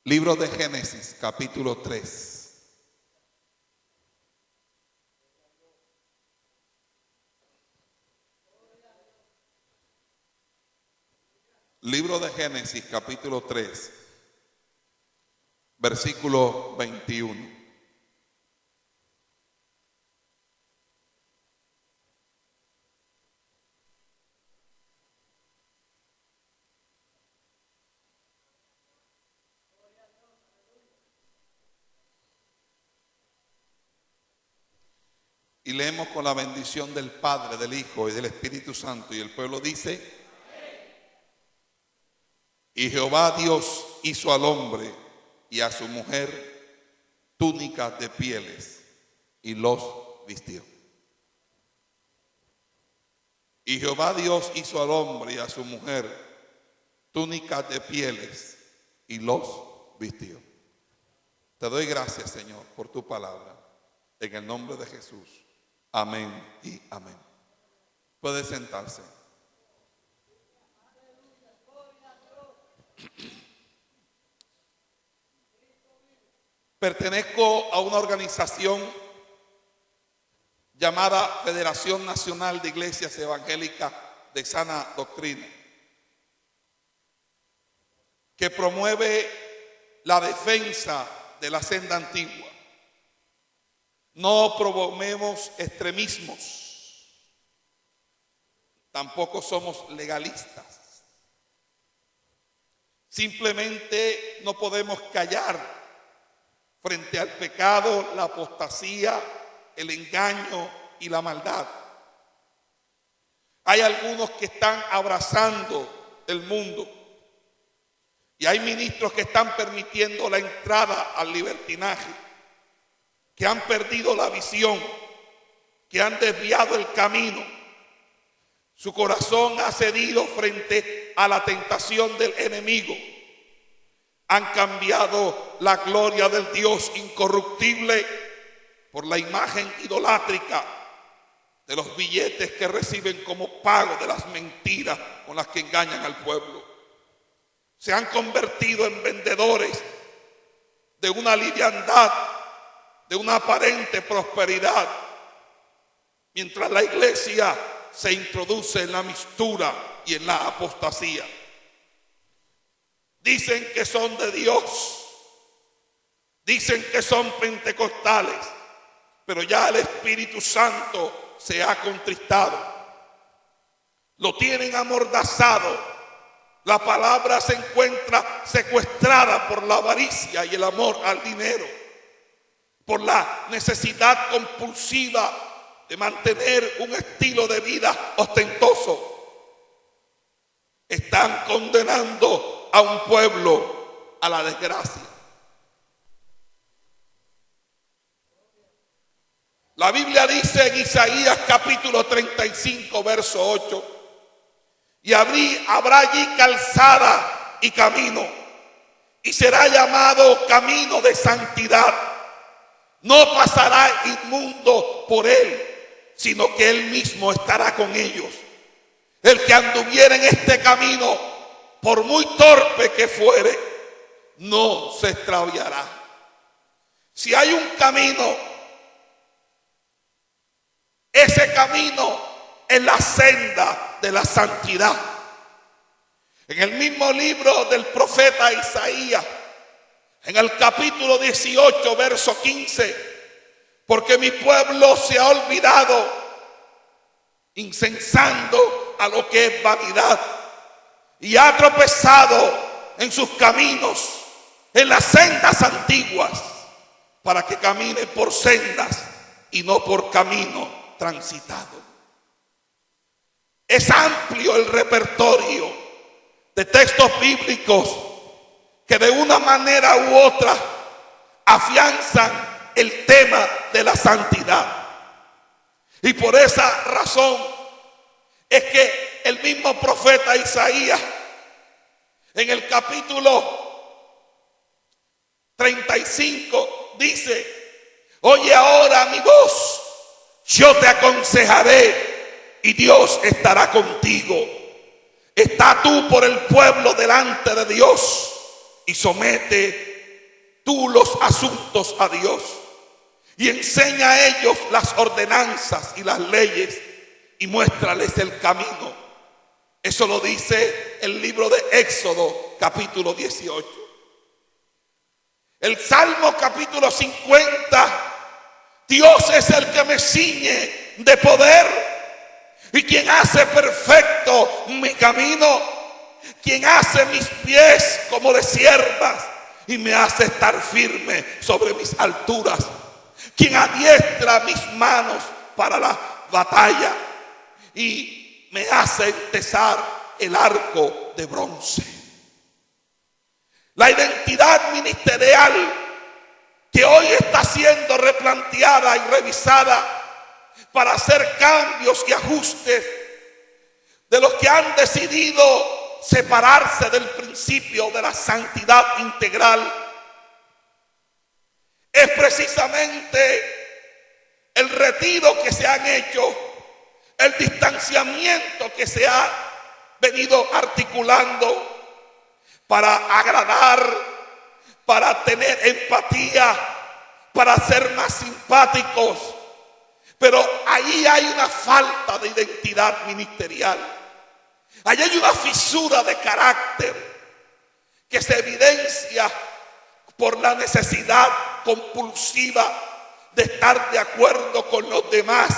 Libro de Génesis, capítulo 3. Libro de Génesis, capítulo 3, versículo 21. Y leemos con la bendición del Padre, del Hijo y del Espíritu Santo. Y el pueblo dice: y Jehová Dios hizo al hombre y a su mujer túnicas de pieles y los vistió. Y Jehová Dios hizo al hombre y a su mujer túnicas de pieles y los vistió. Te doy gracias, Señor, por tu palabra. En el nombre de Jesús. Amén y amén. Puede sentarse. Pertenezco a una organización llamada Federación Nacional de Iglesias Evangélicas de Sana Doctrina, que promueve la defensa de la senda antigua. No promovemos extremismos, tampoco somos legalistas. Simplemente no podemos callar frente al pecado, la apostasía, el engaño y la maldad. Hay algunos que están abrazando el mundo y hay ministros que están permitiendo la entrada al libertinaje, que han perdido la visión, que han desviado el camino. Su corazón ha cedido frente a la tentación del enemigo. Han cambiado la gloria del Dios incorruptible por la imagen idolátrica de los billetes que reciben como pago de las mentiras con las que engañan al pueblo. Se han convertido en vendedores de una liviandad, de una aparente prosperidad, mientras la iglesia se introduce en la mistura y en la apostasía. Dicen que son de Dios, dicen que son pentecostales, pero ya el Espíritu Santo se ha contristado. Lo tienen amordazado. La palabra se encuentra secuestrada por la avaricia y el amor al dinero, por la necesidad compulsiva de mantener un estilo de vida ostentoso. Están condenando a un pueblo a la desgracia. La Biblia dice en Isaías capítulo 35, verso 8: y habrá allí calzada y camino, y será llamado camino de santidad. No pasará inmundo por él, sino que él mismo estará con ellos. El que anduviera en este camino, por muy torpe que fuere, no se extraviará. Si hay un camino, ese camino es la senda de la santidad. En el mismo libro del profeta Isaías, en el capítulo 18, verso 15: porque mi pueblo se ha olvidado, incensando a lo que es vanidad, y ha tropezado en sus caminos, en las sendas antiguas, para que camine por sendas y no por camino transitado. Es amplio el repertorio de textos bíblicos que de una manera u otra afianzan el tema de la santidad. Y por esa razón es que el mismo profeta Isaías, en el capítulo 35, dice: oye ahora mi voz, yo te aconsejaré y Dios estará contigo. Está tú por el pueblo delante de Dios y somete tú los asuntos a Dios y enseña a ellos las ordenanzas y las leyes y muéstrales el camino. Eso lo dice el libro de Éxodo capítulo 18. El Salmo capítulo 50, Dios es el que me ciñe de poder y quien hace perfecto mi camino, quien hace mis pies como de siervas y me hace estar firme sobre mis alturas, quien adiestra mis manos para la batalla y me hace entesar el arco de bronce. La identidad ministerial que hoy está siendo replanteada y revisada para hacer cambios y ajustes de los que han decidido separarse del principio de la santidad integral, es precisamente el retiro que se han hecho, el distanciamiento que se ha venido articulando para agradar, para tener empatía, para ser más simpáticos. Pero ahí hay una falta de identidad ministerial. Ahí hay una fisura de carácter que se evidencia por la necesidad compulsiva de estar de acuerdo con los demás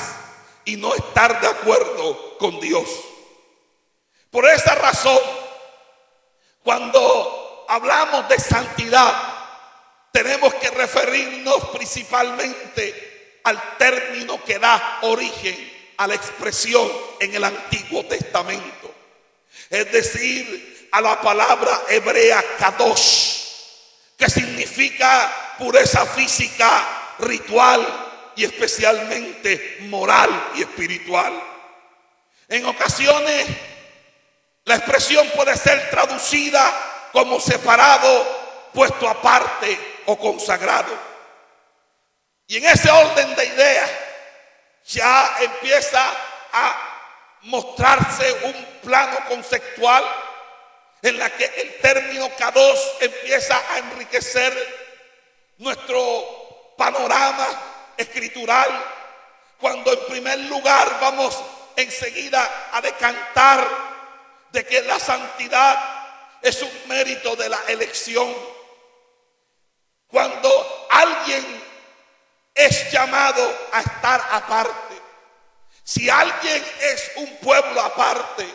y no estar de acuerdo con Dios. Por esa razón, cuando hablamos de santidad, tenemos que referirnos principalmente al término que da origen a la expresión en el Antiguo Testamento. Es decir, a la palabra hebrea kadosh, que significa pureza física, ritual y especialmente moral y espiritual. En ocasiones, la expresión puede ser traducida como separado, puesto aparte o consagrado. Y en ese orden de ideas ya empieza a mostrarse un plano conceptual en la que el término kadosh empieza a enriquecer nuestro panorama escritural, cuando en primer lugar vamos enseguida a decantar de que la santidad es un mérito de la elección. Cuando alguien es llamado a estar aparte, si alguien es un pueblo aparte,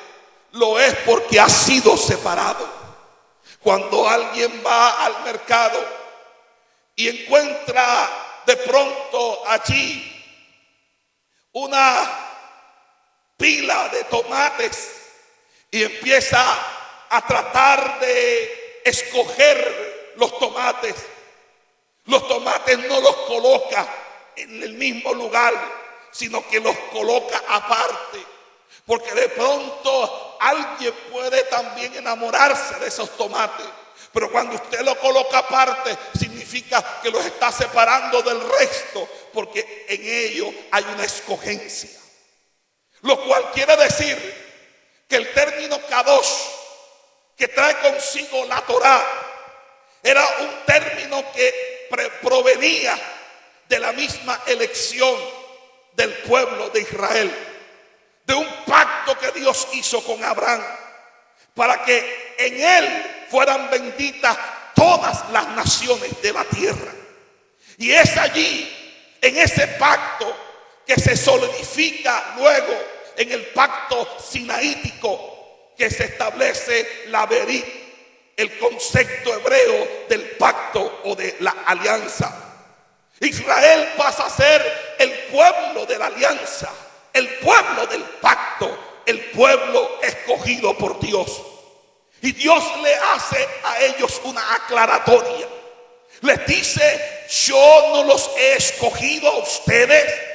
lo es porque ha sido separado. Cuando alguien va al mercado y encuentra de pronto allí una pila de tomates y empieza a tratar de escoger los tomates no los coloca en el mismo lugar, sino que los coloca aparte, porque de pronto alguien puede también enamorarse de esos tomates, pero cuando usted lo coloca aparte significa que los está separando del resto, porque en ello hay una escogencia, lo cual quiere decir que el término kadosh que trae consigo la Torá era un término que provenía de la misma elección del pueblo de Israel, de un pacto que Dios hizo con Abraham para que en él fueran benditas todas las naciones de la tierra. Y es allí, en ese pacto, que se solidifica luego en el pacto sinaítico, que se establece la berit, el concepto hebreo del pacto o de la alianza. Israel pasa a ser el pueblo de la alianza, el pueblo del pacto, el pueblo escogido por Dios. Y Dios le hace a ellos una aclaratoria. Les dice: yo no los he escogido a ustedes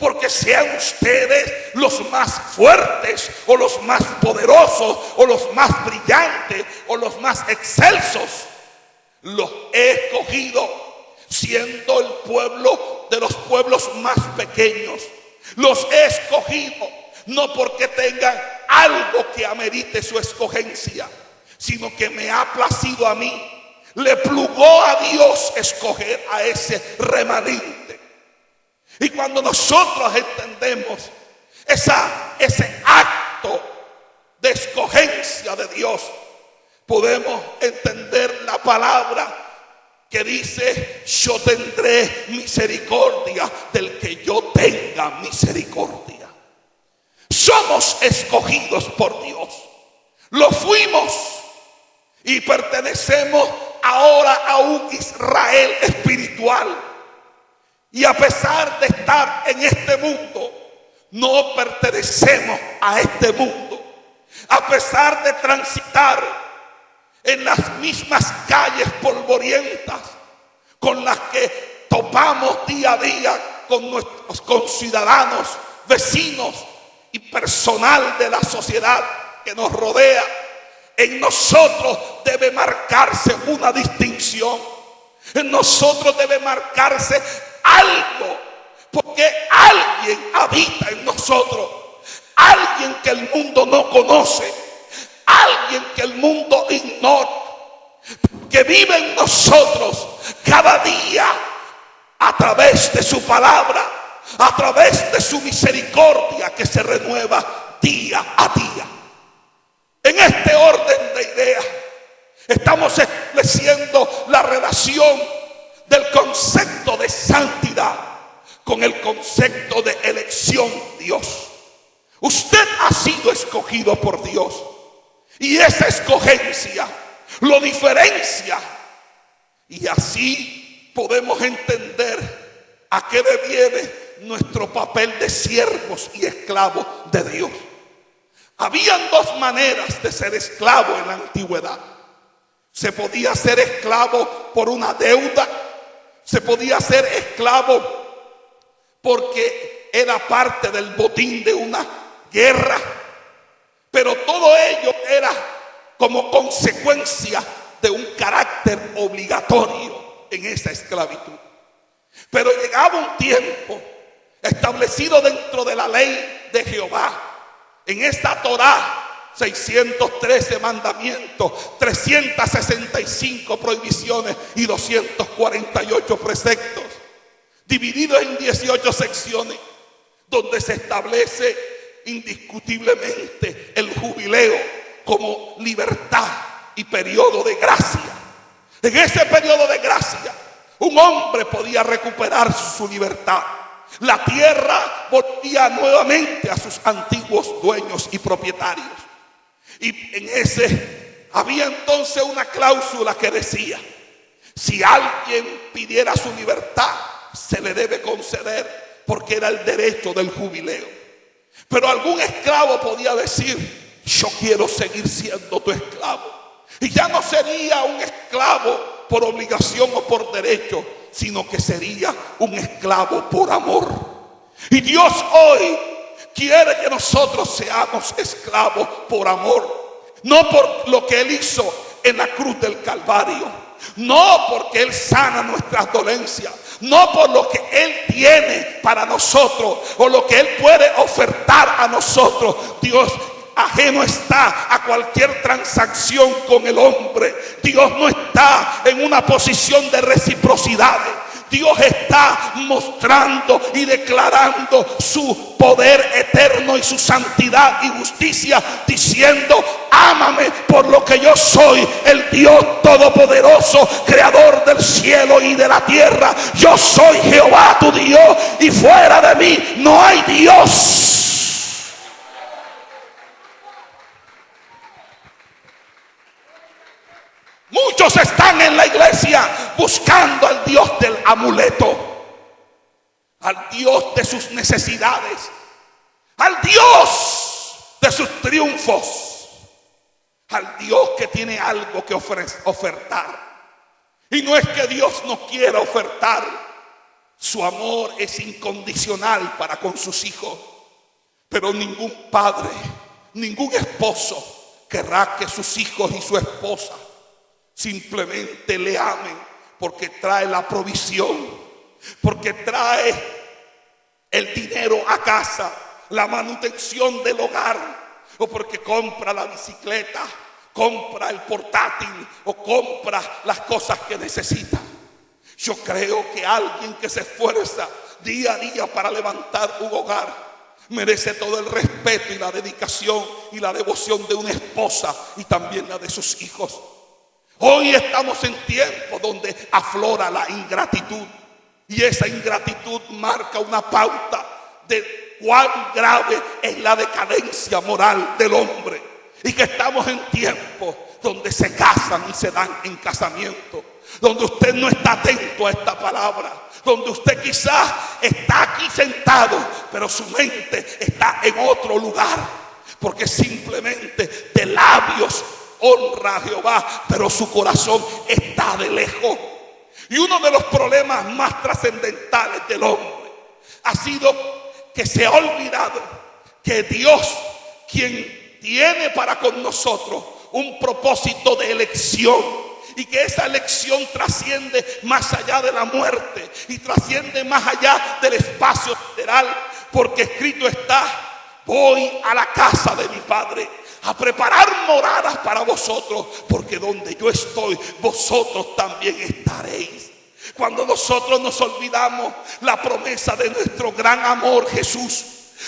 porque sean ustedes los más fuertes o los más poderosos o los más brillantes o los más excelsos. Los he escogido siendo el pueblo de los pueblos más pequeños. Los he escogido no porque tengan algo que amerite su escogencia, sino que me ha placido a mí Le plugó a Dios escoger a ese remanente. Y cuando nosotros entendemos ese acto de escogencia de Dios, podemos entender la palabra que dice: yo tendré misericordia del que yo tenga misericordia. Somos escogidos por Dios. Lo fuimos y pertenecemos ahora a un Israel espiritual. Y a pesar de estar en este mundo, no pertenecemos a este mundo. A pesar de transitar en las mismas calles polvorientas con las que topamos día a día con nuestros conciudadanos, vecinos y personal de la sociedad que nos rodea, en nosotros debe marcarse una distinción. En nosotros debe marcarse algo, porque alguien habita en nosotros, alguien que el mundo no conoce, alguien que el mundo ignora, que vive en nosotros cada día a través de su palabra, a través de su misericordia que se renueva día a día. En este orden de ideas estamos estableciendo la relación del concepto de santidad con el concepto de elección de Dios. Usted ha sido escogido por Dios y esa escogencia lo diferencia, y así podemos entender a qué deviene nuestro papel de siervos y esclavos de Dios. Habían dos maneras de ser esclavo en la antigüedad. Se podía ser esclavo por una deuda, se podía ser esclavo porque era parte del botín de una guerra, pero todo ello era como consecuencia de un carácter obligatorio en esa esclavitud. Pero llegaba un tiempo establecido dentro de la ley de Jehová, en esta Torá, 613 mandamientos, 365 prohibiciones y 248 preceptos, divididos en 18 secciones, donde se establece indiscutiblemente el jubileo como libertad y periodo de gracia. En ese periodo de gracia, un hombre podía recuperar su libertad. La tierra volvía nuevamente a sus antiguos dueños y propietarios. Y en ese había entonces una cláusula que decía: si alguien pidiera su libertad, se le debe conceder, porque era el derecho del jubileo. Pero algún esclavo podía decir: yo quiero seguir siendo tu esclavo. Y ya no sería un esclavo por obligación o por derecho, sino que sería un esclavo por amor. Y Dios hoy quiere que nosotros seamos esclavos por amor, no por lo que Él hizo en la cruz del Calvario, no porque Él sana nuestras dolencias, no por lo que Él tiene para nosotros o lo que Él puede ofertar a nosotros. Dios ajeno está a cualquier transacción con el hombre. Dios no está en una posición de reciprocidad. Dios está mostrando y declarando su poder eterno y su santidad y justicia, diciendo: ámame por lo que yo soy, el Dios todopoderoso, creador del cielo y de la tierra. Yo soy Jehová tu Dios, y fuera de mí no hay Dios. Muchos están en la iglesia buscando al Dios del amuleto, al Dios de sus necesidades, al Dios de sus triunfos, al Dios que tiene algo que ofertar. Y no es que Dios no quiera ofertar, su amor es incondicional para con sus hijos, pero ningún padre, ningún esposo querrá que sus hijos y su esposa simplemente le amen porque trae la provisión, porque trae el dinero a casa, la manutención del hogar, o porque compra la bicicleta compra el portátil o compra las cosas que necesita. Yo creo que alguien que se esfuerza día a día para levantar un hogar merece todo el respeto y la dedicación y la devoción de una esposa y también la de sus hijos. Hoy estamos en tiempos donde aflora la ingratitud, y esa ingratitud marca una pauta de cuán grave es la decadencia moral del hombre, y que estamos en tiempos donde se casan y se dan en casamiento, donde usted no está atento a esta palabra, donde usted quizás está aquí sentado, pero su mente está en otro lugar, porque simplemente de labios honra a Jehová, pero su corazón está de lejos. Y uno de los problemas más trascendentales del hombre ha sido que se ha olvidado que Dios, quien tiene para con nosotros un propósito de elección, y que esa elección trasciende más allá de la muerte y trasciende más allá del espacio literal, porque escrito está: voy a la casa de mi Padre a preparar moradas para vosotros, porque donde yo estoy, vosotros también estaréis. Cuando nosotros nos olvidamos la promesa de nuestro gran amor Jesús,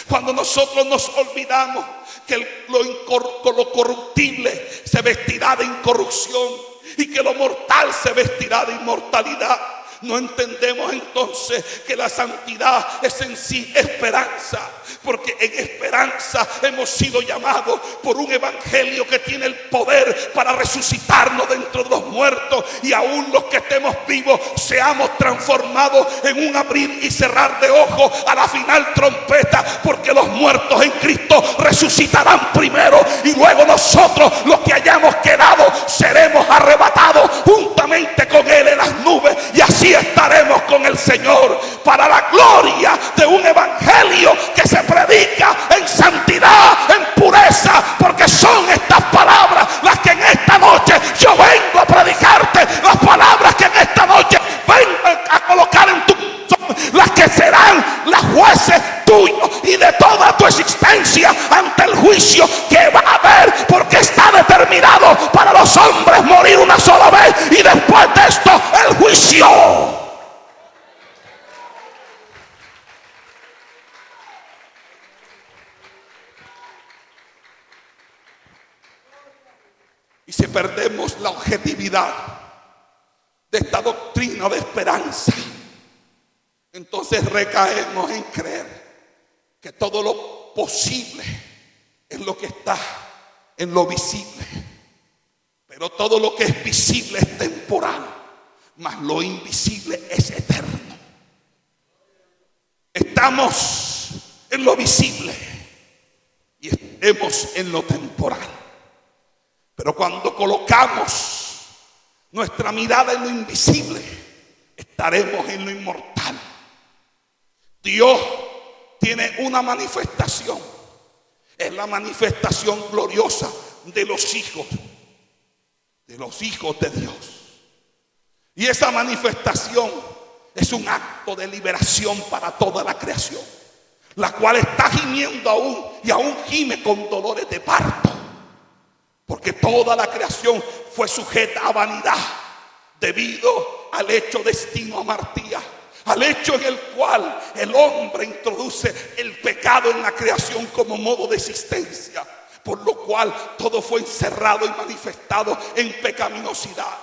cuando nosotros nos olvidamos que lo corruptible se vestirá de incorrupción y que lo mortal se vestirá de inmortalidad, no entendemos entonces que la santidad es en sí esperanza, porque en esperanza hemos sido llamados por un evangelio que tiene el poder para resucitarnos dentro de los muertos, y aún los que estemos vivos seamos transformados en un abrir y cerrar de ojos a la final trompeta, porque los muertos en Cristo resucitarán primero, y luego nosotros, los que hayamos quedado, seremos arrebatados juntamente con Él en las nubes, y así estaremos con el Señor, para la gloria de un evangelio que se predica en santidad, en pureza, porque son estas palabras las que en esta noche yo vengo a predicarte, las palabras que en esta noche vengo a colocar en tu corazón, las que serán las jueces tuyos y de toda tu existencia ante el juicio que va a haber, porque está determinado para los hombres morir una sola vez y después de esto el juicio. Y si perdemos la objetividad de esta doctrina de esperanza, entonces recaemos en creer que todo lo posible es lo que está en lo visible, pero todo lo que es visible es temporal, mas lo invisible es eterno. Estamos en lo visible y estemos en lo temporal. Pero cuando colocamos nuestra mirada en lo invisible, estaremos en lo inmortal. Dios tiene una manifestación. Es la manifestación gloriosa de los hijos de Dios. Y esa manifestación es un acto de liberación para toda la creación, la cual está gimiendo aún y aún gime con dolores de parto. Porque toda la creación fue sujeta a vanidad debido al hecho destino amartía, al hecho en el cual el hombre introduce el pecado en la creación como modo de existencia, por lo cual todo fue encerrado y manifestado en pecaminosidad,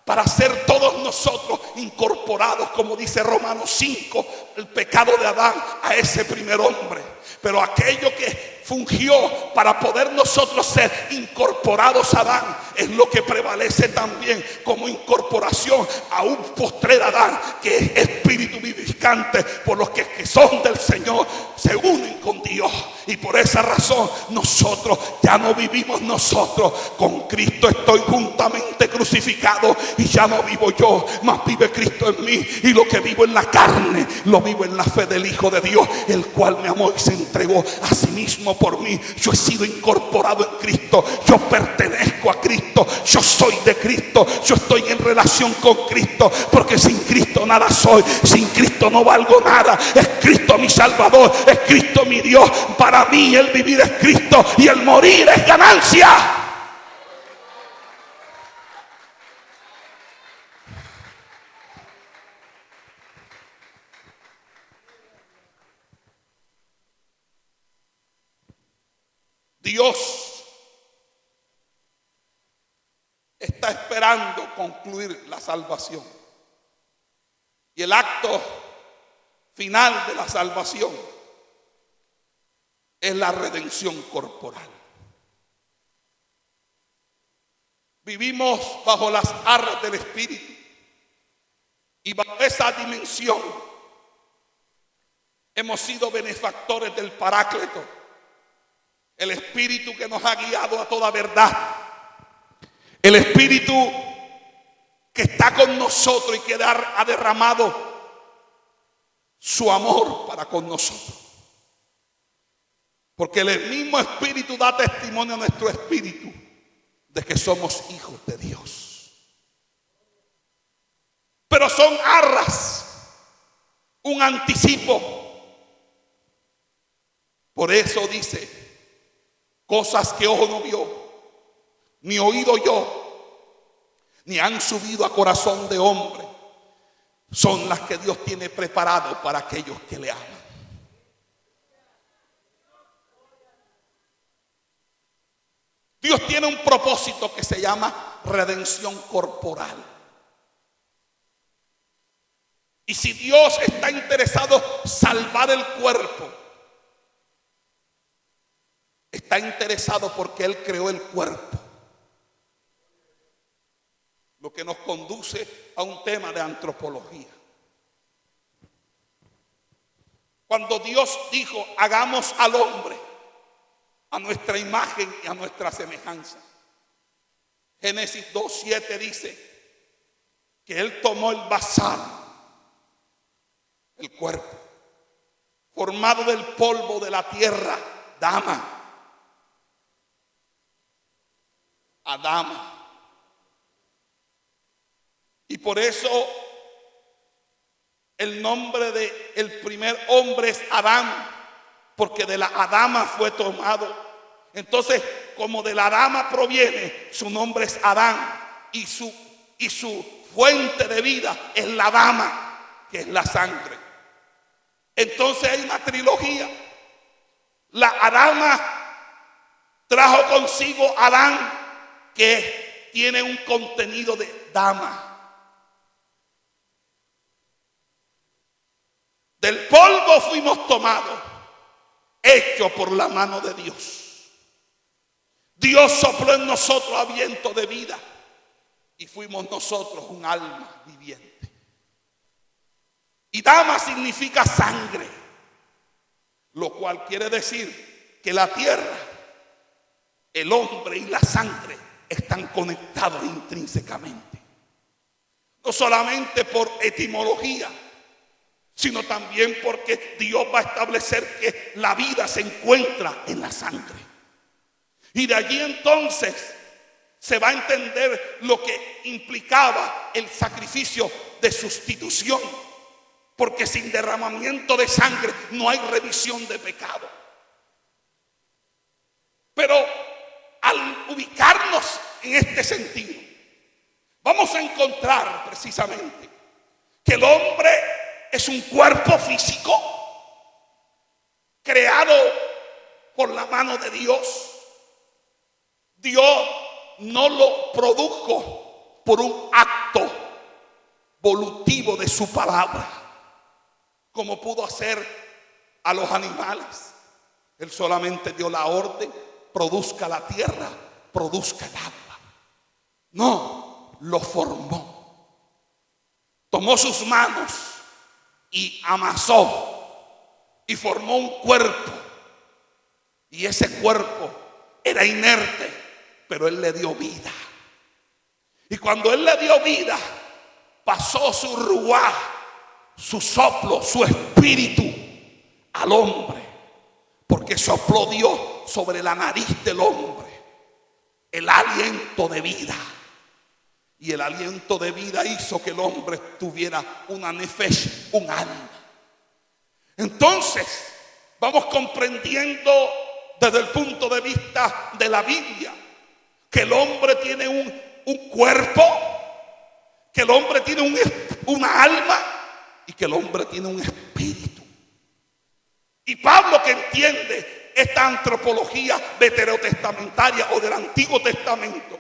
para ser todos nosotros incorporados, como dice Romanos 5, el pecado de Adán a ese primer hombre. Pero aquello que fungió para poder nosotros ser incorporados a Adán es lo que prevalece también como incorporación a un postrer Adán, que es espíritu vivificante, por los que son del Señor se unen con Dios. Y por esa razón nosotros ya no vivimos nosotros, con Cristo estoy juntamente crucificado, y ya no vivo yo, mas vive Cristo en mí, y lo que vivo en la carne lo vivo en la fe del Hijo de Dios, el cual me amó y se entregó a sí mismo por mí. Yo he sido incorporado en Cristo, yo pertenezco a Cristo, yo soy de Cristo, yo estoy en relación con Cristo, porque sin Cristo nada soy, sin Cristo no valgo nada. Es Cristo mi Salvador, es Cristo mi Dios. Para mí el vivir es Cristo y el morir es ganancia. Dios está esperando concluir la salvación. Y el acto final de la salvación es la redención corporal. Vivimos bajo las arras del Espíritu y bajo esa dimensión hemos sido benefactores del Paráclito, el Espíritu que nos ha guiado a toda verdad, el Espíritu que está con nosotros y que ha derramado su amor para con nosotros. Porque el mismo Espíritu da testimonio a nuestro espíritu de que somos hijos de Dios. Pero son arras, un anticipo. Por eso dice, cosas que ojo no vio, ni oído yo, ni han subido a corazón de hombre, son las que Dios tiene preparado para aquellos que le aman. Dios tiene un propósito que se llama redención corporal. Y si Dios está interesado en salvar el cuerpo, está interesado porque Él creó el cuerpo. Lo que nos conduce a un tema de antropología. Cuando Dios dijo, hagamos al hombre a nuestra imagen y a nuestra semejanza. Génesis 2:7 dice que Él tomó el basal, el cuerpo, formado del polvo de la tierra, Adama. Y por eso el nombre del primer hombre es Adán, porque de la Adama fue tomado. Entonces, como de la Adama proviene, su nombre es Adán, y su fuente de vida es la Dama, que es la sangre. Entonces hay una trilogía. La Adama trajo consigo a Adán, que tiene un contenido de dama. Del polvo fuimos tomados, hecho por la mano de Dios. Dios sopló en nosotros aliento de vida y fuimos nosotros un alma viviente. Y dama significa sangre, lo cual quiere decir que la tierra, el hombre y la sangre están conectados intrínsecamente. No solamente por etimología, sino también porque Dios va a establecer que la vida se encuentra en la sangre. Y de allí entonces se va a entender lo que implicaba el sacrificio de sustitución, porque sin derramamiento de sangre no hay remisión de pecado. Pero al ubicarnos en este sentido, vamos a encontrar precisamente que el hombre es un cuerpo físico creado por la mano de Dios. Dios no lo produjo por un acto volutivo de su palabra, como pudo hacer a los animales. Él solamente dio la orden, produzca la tierra, produzca el agua. No, lo formó. Tomó sus manos y amasó y formó un cuerpo. Y ese cuerpo era inerte, pero Él le dio vida. Y cuando Él le dio vida, pasó su ruá, su soplo, su espíritu al hombre, porque sopló Dios sobre la nariz del hombre el aliento de vida. Y el aliento de vida hizo que el hombre tuviera una nefesh, un alma. Entonces, vamos comprendiendo desde el punto de vista de la Biblia que el hombre tiene un cuerpo, que el hombre tiene una alma y que el hombre tiene un espíritu. Y Pablo, que entiende esta antropología veterotestamentaria o del Antiguo Testamento,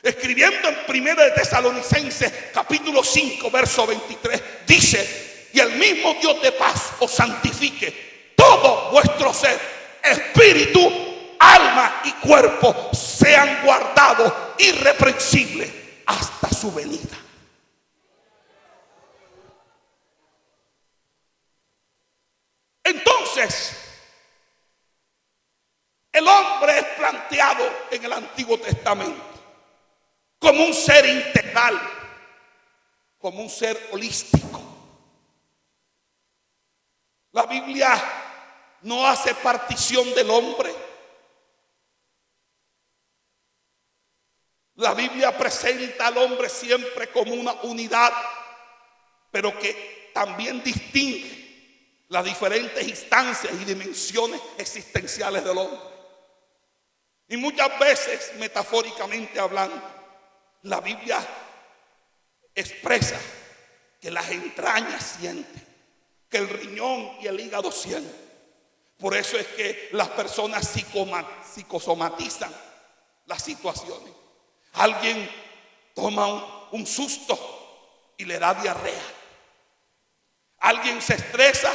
escribiendo en 1 de Tesalonicenses capítulo 5 verso 23, dice: y el mismo Dios de paz os santifique todo vuestro ser, espíritu, alma y cuerpo sean guardados irreprensibles hasta su venida. Entonces, el hombre es planteado en el Antiguo Testamento como un ser integral, como un ser holístico. La Biblia no hace partición del hombre. La Biblia presenta al hombre siempre como una unidad, pero que también distingue las diferentes instancias y dimensiones existenciales del hombre. Y muchas veces, metafóricamente hablando, la Biblia expresa que las entrañas sienten, que el riñón y el hígado sienten. Por eso es que las personas psicosomatizan las situaciones. Alguien toma un susto y le da diarrea. Alguien se estresa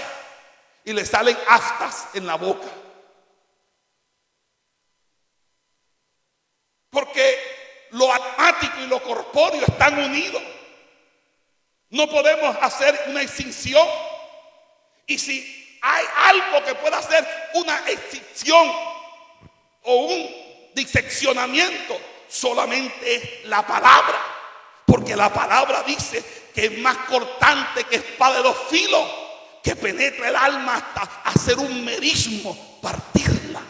y le salen aftas en la boca. Porque lo almático y lo corpóreo están unidos. No podemos hacer una extinción. Y si hay algo que pueda hacer una extinción o un diseccionamiento, solamente es la palabra. Porque la palabra dice que es más cortante que espada de dos filos, que penetra el alma hasta hacer un merismo, partirla.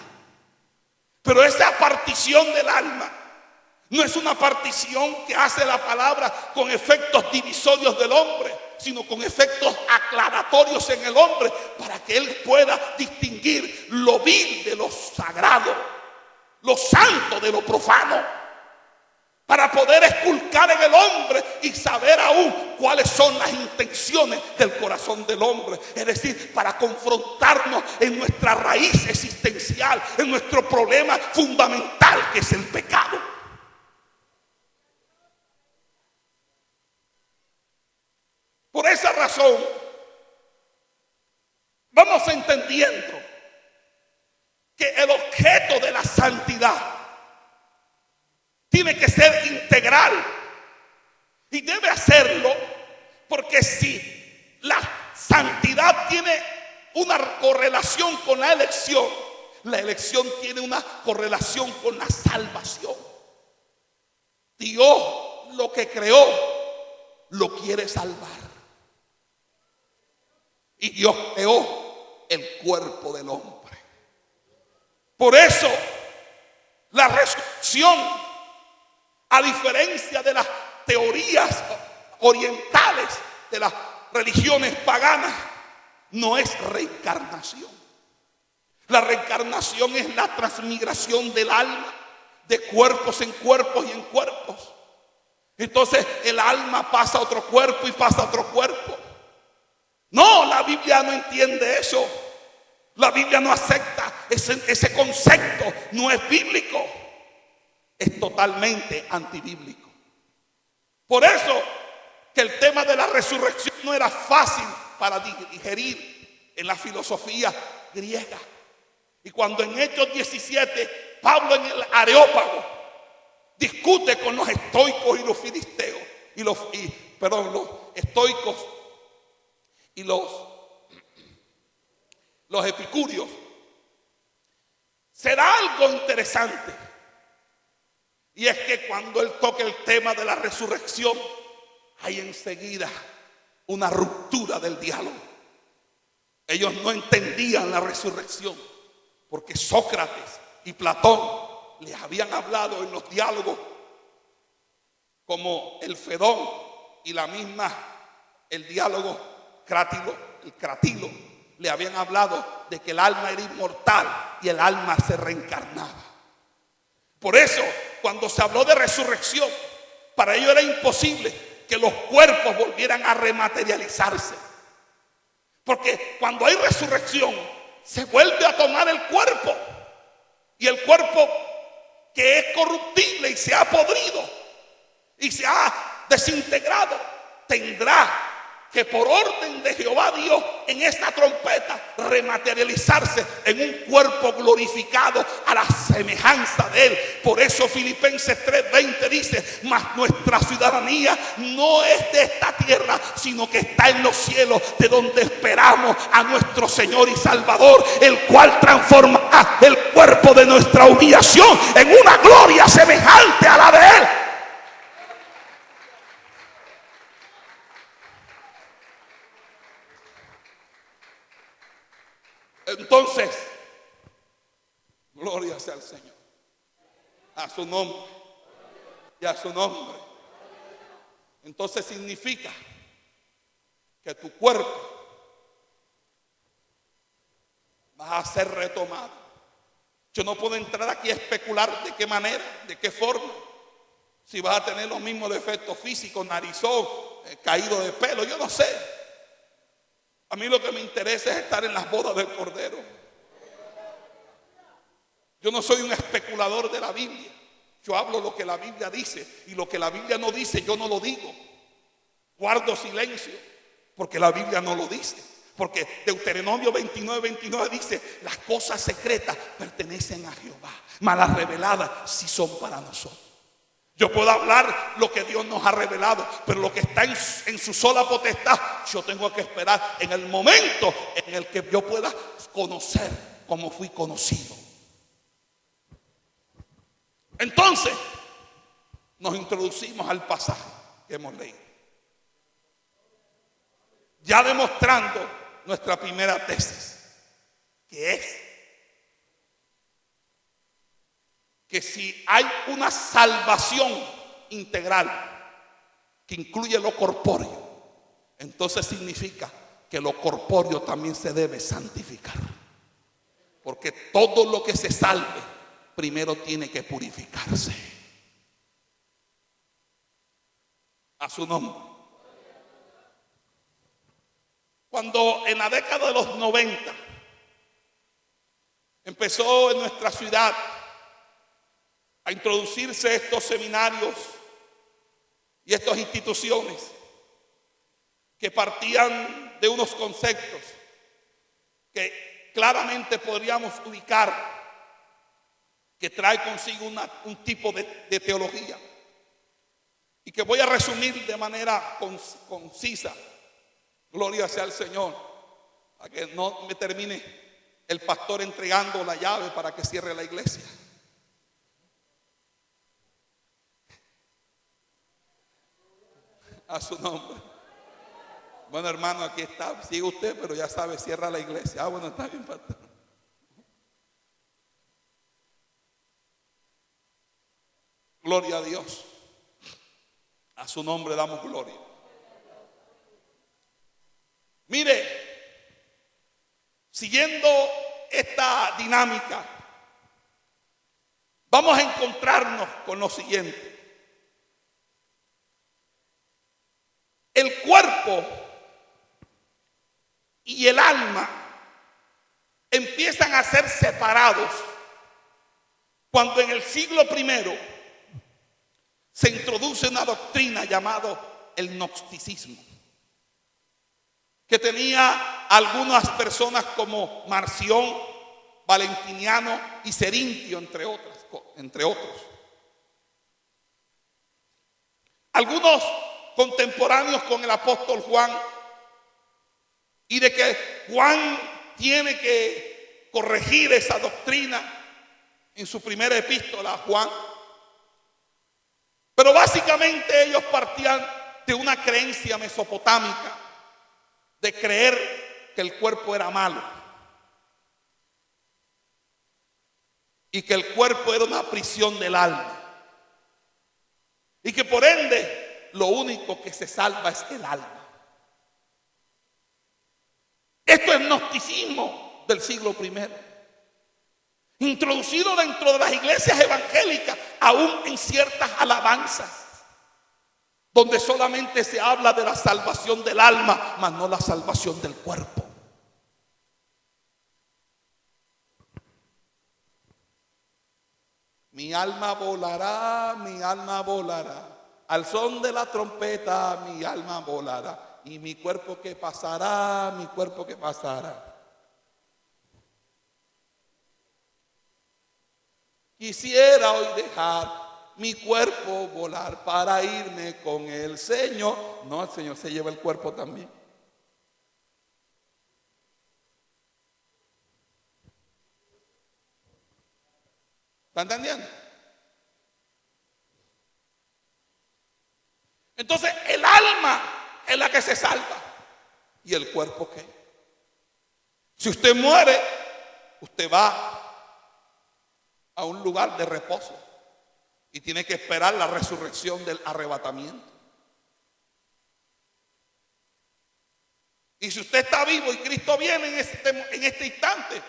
Pero esa partición del alma no es una partición que hace la palabra con efectos divisorios del hombre, sino con efectos aclaratorios en el hombre, para que él pueda distinguir lo vil de lo sagrado, lo santo de lo profano, para poder esculcar en el hombre y saber aún cuáles son las intenciones del corazón del hombre. Es decir, para confrontarnos en nuestra raíz existencial, en nuestro problema fundamental, que es el pecado. Por esa razón, vamos entendiendo que el objeto de la santidad tiene que ser integral, y debe hacerlo porque si la santidad tiene una correlación con la elección tiene una correlación con la salvación. Dios lo que creó lo quiere salvar, y Dios creó el cuerpo del hombre. Por eso la resurrección, a diferencia de las teorías orientales de las religiones paganas, no es reencarnación. La reencarnación es la transmigración del alma de cuerpos en cuerpos y en cuerpos. Entonces el alma pasa a otro cuerpo y pasa a otro cuerpo. No, la Biblia no entiende eso. La Biblia no acepta ese concepto, no es bíblico. Es totalmente antibíblico. Por eso que el tema de la resurrección no era fácil para digerir en la filosofía griega. Y cuando en Hechos 17, Pablo en el Areópago discute con los estoicos y los filisteos, los estoicos y los epicúreos, se da algo interesante. Y es que cuando él toca el tema de la resurrección, hay enseguida una ruptura del diálogo. Ellos no entendían la resurrección, porque Sócrates y Platón les habían hablado en los diálogos, como el Fedón y el diálogo Cratilo, le habían hablado de que el alma era inmortal y el alma se reencarnaba. Por eso, cuando se habló de resurrección, para ellos era imposible que los cuerpos volvieran a rematerializarse. Porque cuando hay resurrección, se vuelve a tomar el cuerpo. Y el cuerpo que es corruptible y se ha podrido y se ha desintegrado, tendrá que por orden de Jehová Dios en esta trompeta rematerializarse en un cuerpo glorificado a la semejanza de Él. Por eso Filipenses 3:20 dice: mas nuestra ciudadanía no es de esta tierra, sino que está en los cielos, de donde esperamos a nuestro Señor y Salvador, el cual transformará el cuerpo de nuestra humillación en una gloria semejante a la de Él. Entonces, gloria sea al Señor, a su nombre y a su nombre. Entonces significa que tu cuerpo va a ser retomado. Yo no puedo entrar aquí a especular de qué manera, de qué forma, si vas a tener los mismos defectos físicos, narizón, caído de pelo, yo no sé. A mí lo que me interesa es estar en las bodas del Cordero. Yo no soy un especulador de la Biblia. Yo hablo lo que la Biblia dice, y lo que la Biblia no dice yo no lo digo. Guardo silencio porque la Biblia no lo dice. Porque Deuteronomio 29:29 dice: las cosas secretas pertenecen a Jehová, mas las reveladas sí son para nosotros. Yo puedo hablar lo que Dios nos ha revelado, pero lo que está en su sola potestad, yo tengo que esperar en el momento en el que yo pueda conocer como fui conocido. Entonces, nos introducimos al pasaje que hemos leído, ya demostrando nuestra primera tesis, que es que si hay una salvación integral que incluye lo corpóreo, entonces significa que lo corpóreo también se debe santificar. Porque todo lo que se salve primero tiene que purificarse. A su nombre. Cuando en la década de los 90 empezó en nuestra ciudad a introducirse estos seminarios y estas instituciones que partían de unos conceptos que claramente podríamos ubicar, que trae consigo un tipo de teología, y que voy a resumir de manera concisa. Gloria sea al Señor, a que no me termine el pastor entregando la llave para que cierre la iglesia. A su nombre. Bueno, hermano, aquí está. Sigue usted, pero ya sabe, cierra la iglesia. Ah, bueno, está bien, pastor. Gloria a Dios. A su nombre damos gloria. Mire, siguiendo esta dinámica, vamos a encontrarnos con lo siguiente. El cuerpo y el alma empiezan a ser separados cuando en el siglo I se introduce una doctrina llamada el gnosticismo, que tenía algunas personas como Marción, Valentiniano y Cerintio, entre otros. Algunos contemporáneos con el apóstol Juan, y de que Juan tiene que corregir esa doctrina en su primera epístola a Juan. Pero básicamente ellos partían de una creencia mesopotámica de creer que el cuerpo era malo y que el cuerpo era una prisión del alma, y que por ende lo único que se salva es el alma. Esto es gnosticismo del siglo I, introducido dentro de las iglesias evangélicas, aún en ciertas alabanzas, donde solamente se habla de la salvación del alma, mas no la salvación del cuerpo. Mi alma volará, mi alma volará. Al son de la trompeta mi alma volará. Y mi cuerpo que pasará, mi cuerpo que pasará. Quisiera hoy dejar mi cuerpo volar para irme con el Señor. No, el Señor se lleva el cuerpo también. ¿Está entendiendo? Entonces el alma es la que se salva. ¿Y el cuerpo qué? Si usted muere, usted va a un lugar de reposo y tiene que esperar la resurrección del arrebatamiento. Y si usted está vivo y Cristo viene en este instante,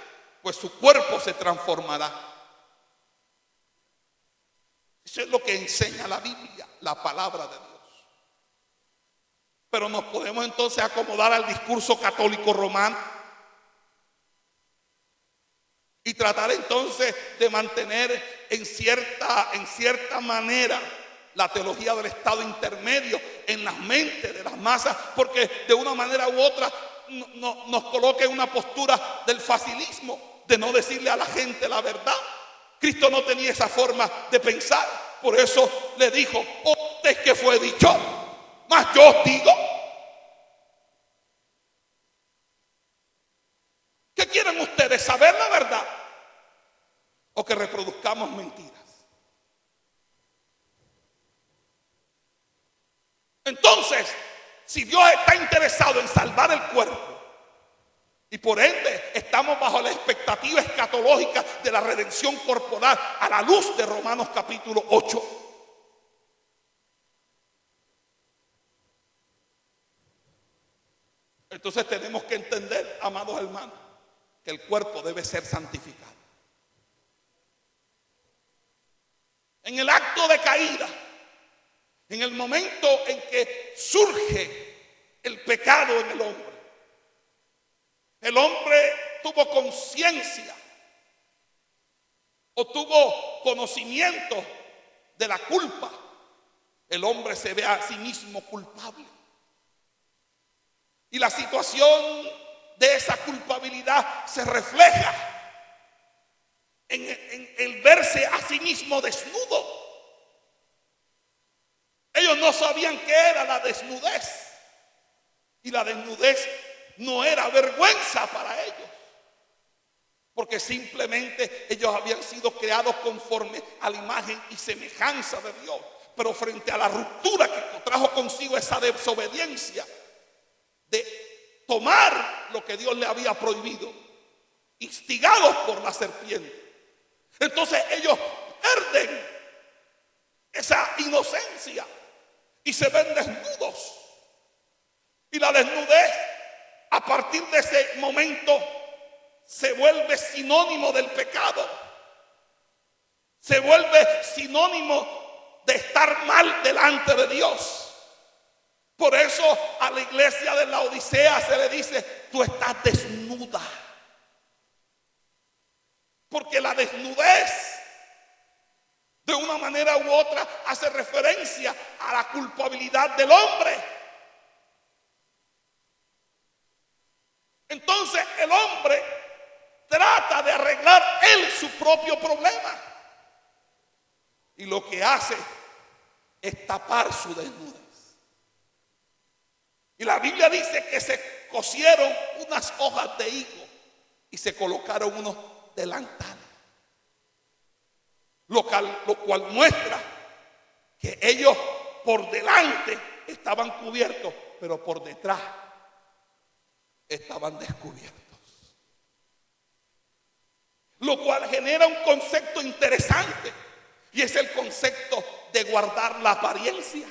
pues su cuerpo se transformará. Eso es lo que enseña la Biblia, la palabra de Dios. Pero nos podemos entonces acomodar al discurso católico romano y tratar entonces de mantener en cierta manera la teología del estado intermedio en las mentes de las masas, porque de una manera u otra nos coloca en una postura del facilismo, de no decirle a la gente la verdad. Cristo no tenía esa forma de pensar, por eso le dijo: antes que fue dicho, mas yo os digo. ¿Qué quieren ustedes? ¿Saber la verdad o que reproduzcamos mentiras? Entonces, si Dios está interesado en salvar el cuerpo y por ende estamos bajo la expectativa escatológica de la redención corporal a la luz de Romanos capítulo 8, entonces tenemos que entender, amados hermanos, que el cuerpo debe ser santificado. En el acto de caída, en el momento en que surge el pecado en el hombre tuvo conciencia o tuvo conocimiento de la culpa. El hombre se ve a sí mismo culpable. Y la situación de esa culpabilidad se refleja en el verse a sí mismo desnudo. Ellos no sabían qué era la desnudez. Y la desnudez no era vergüenza para ellos, porque simplemente ellos habían sido creados conforme a la imagen y semejanza de Dios. Pero frente a la ruptura que trajo consigo esa desobediencia de tomar lo que Dios le había prohibido, instigados por la serpiente, entonces ellos pierden esa inocencia y se ven desnudos. Y la desnudez, a partir de ese momento, se vuelve sinónimo del pecado. Se vuelve sinónimo de estar mal delante de Dios. Por eso a la iglesia de la Odisea se le dice: tú estás desnuda. Porque la desnudez, de una manera u otra, hace referencia a la culpabilidad del hombre. Entonces el hombre trata de arreglar él su propio problema. Y lo que hace es tapar su desnudez. Y la Biblia dice que se cosieron unas hojas de higo y se colocaron unos delantales. Lo cual muestra que ellos por delante estaban cubiertos, pero por detrás estaban descubiertos. Lo cual genera un concepto interesante, y es el concepto de guardar la apariencia.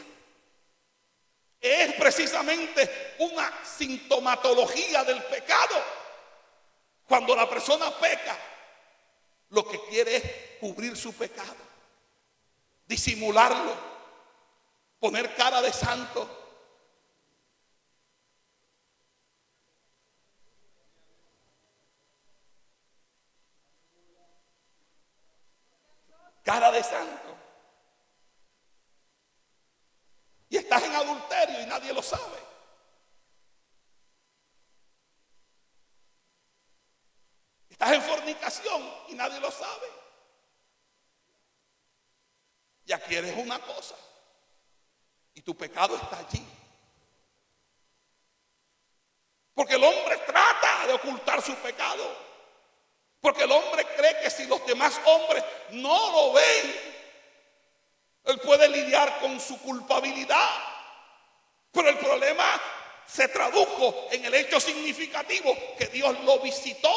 Es precisamente una sintomatología del pecado. Cuando la persona peca, lo que quiere es cubrir su pecado, disimularlo, poner cara de santo. cara de santo. Y estás en adulterio y nadie lo sabe. Estás en fornicación y nadie lo sabe. Ya quieres una cosa y tu pecado está allí. Porque el hombre trata de ocultar su pecado. Porque el hombre cree que si los demás hombres no lo ven, él puede lidiar con su culpabilidad. Pero el problema se tradujo en el hecho significativo que Dios lo visitó.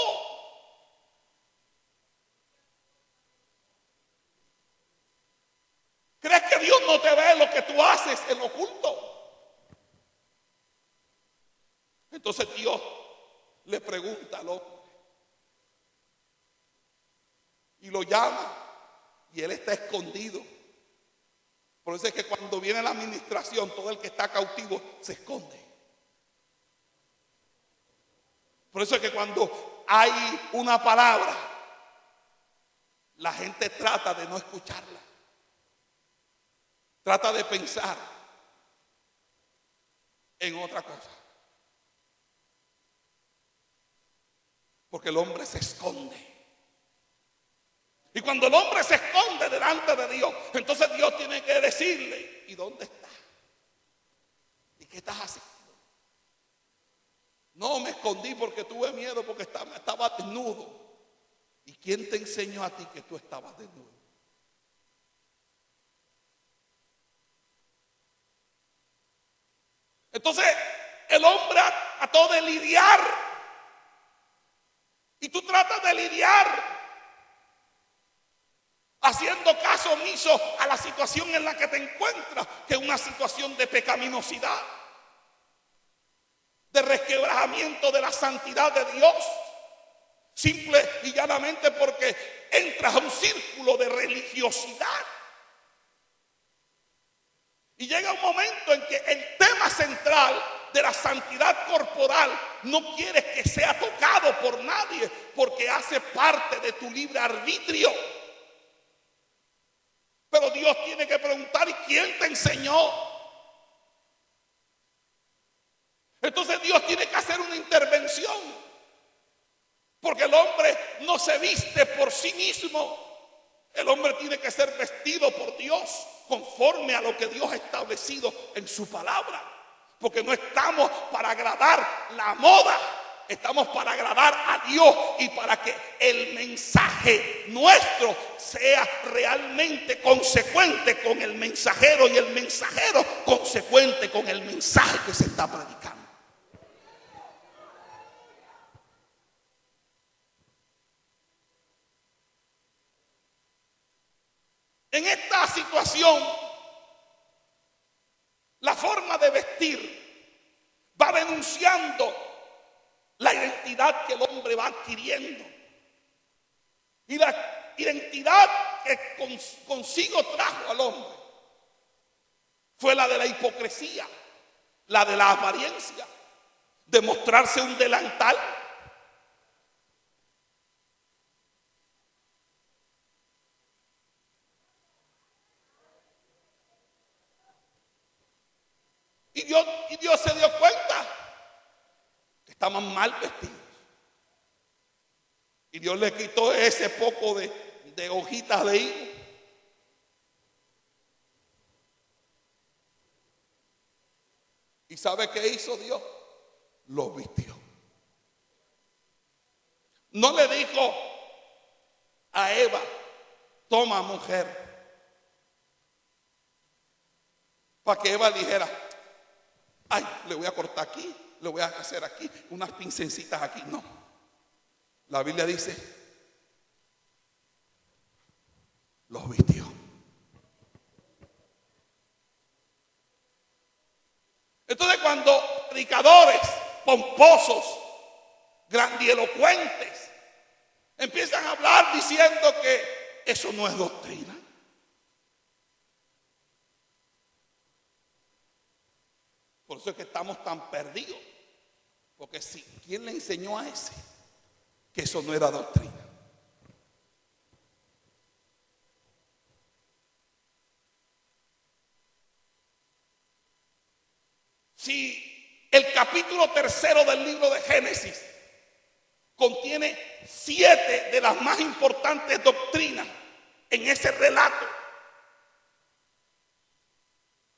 ¿Crees que Dios no te ve lo que tú haces en oculto? Entonces Dios le pregunta al hombre y lo llama y él está escondido. Por eso es que cuando viene la administración, todo el que está cautivo se esconde. Por eso es que cuando hay una palabra, la gente trata de no escucharla. Trata de pensar en otra cosa. Porque el hombre se esconde. Y cuando el hombre se esconde delante de Dios, entonces Dios tiene que decirle, ¿y dónde estás? ¿Y qué estás haciendo? No, me escondí porque tuve miedo, porque estaba desnudo. ¿Y quién te enseñó a ti que tú estabas desnudo? Entonces, el hombre trató de lidiar. Y tú tratas de lidiar haciendo caso omiso a la situación en la que te encuentras, que es una situación de pecaminosidad, de resquebrajamiento de la santidad de Dios, simple y llanamente porque entras a un círculo de religiosidad. Y llega un momento en que el tema central de la santidad corporal no quieres que sea tocado por nadie, porque hace parte de tu libre arbitrio. Pero Dios tiene que preguntar, ¿y quién te enseñó? Entonces Dios tiene que hacer una intervención, porque el hombre no se viste por sí mismo. El hombre tiene que ser vestido por Dios, conforme a lo que Dios ha establecido en su palabra. Porque no estamos para agradar la moda, estamos para agradar a Dios y para que el mensaje nuestro sea realmente consecuente con el mensajero y el mensajero consecuente con el mensaje que se está predicando. En esta situación, la forma de vestir va denunciando la identidad que el hombre va adquiriendo. Y la identidad que consigo trajo al hombre fue la de la hipocresía, la de la apariencia, de mostrarse un delantal. Y Dios se dio cuenta que estaban mal vestidos. Y Dios le quitó ese poco de hojitas de higo. ¿Y sabe qué hizo Dios? Los vistió. No le dijo a Eva, toma mujer, para que Eva dijera, ay, le voy a cortar aquí, le voy a hacer aquí, unas pincencitas aquí. No. La Biblia dice, los vistió. Entonces cuando predicadores pomposos, grandielocuentes, empiezan a hablar diciendo que eso no es doctrina, por eso es que estamos tan perdidos. Porque si, ¿quién le enseñó a ese que eso no era doctrina? Si el capítulo 3 del libro de Génesis contiene 7 de las más importantes doctrinas en ese relato,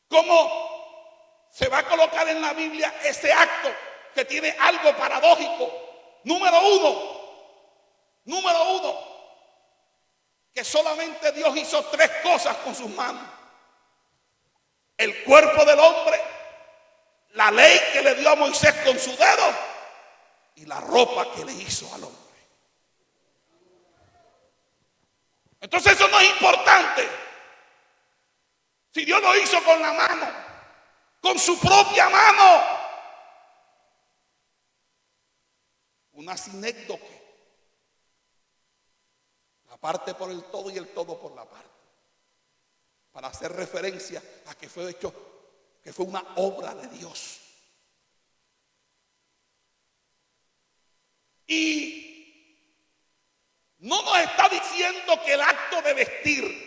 ¿cómo se va a colocar en la Biblia ese acto que tiene algo paradójico? Número uno, que solamente Dios hizo 3 cosas con sus manos: el cuerpo del hombre, la ley que le dio a Moisés con su dedo y la ropa que le hizo al hombre. Entonces eso no es importante. Si Dios lo hizo con la mano, con su propia mano. Una sinécdoque. La parte por el todo y el todo por la parte. Para hacer referencia a que fue hecho, que fue una obra de Dios. Y no nos está diciendo que el acto de vestir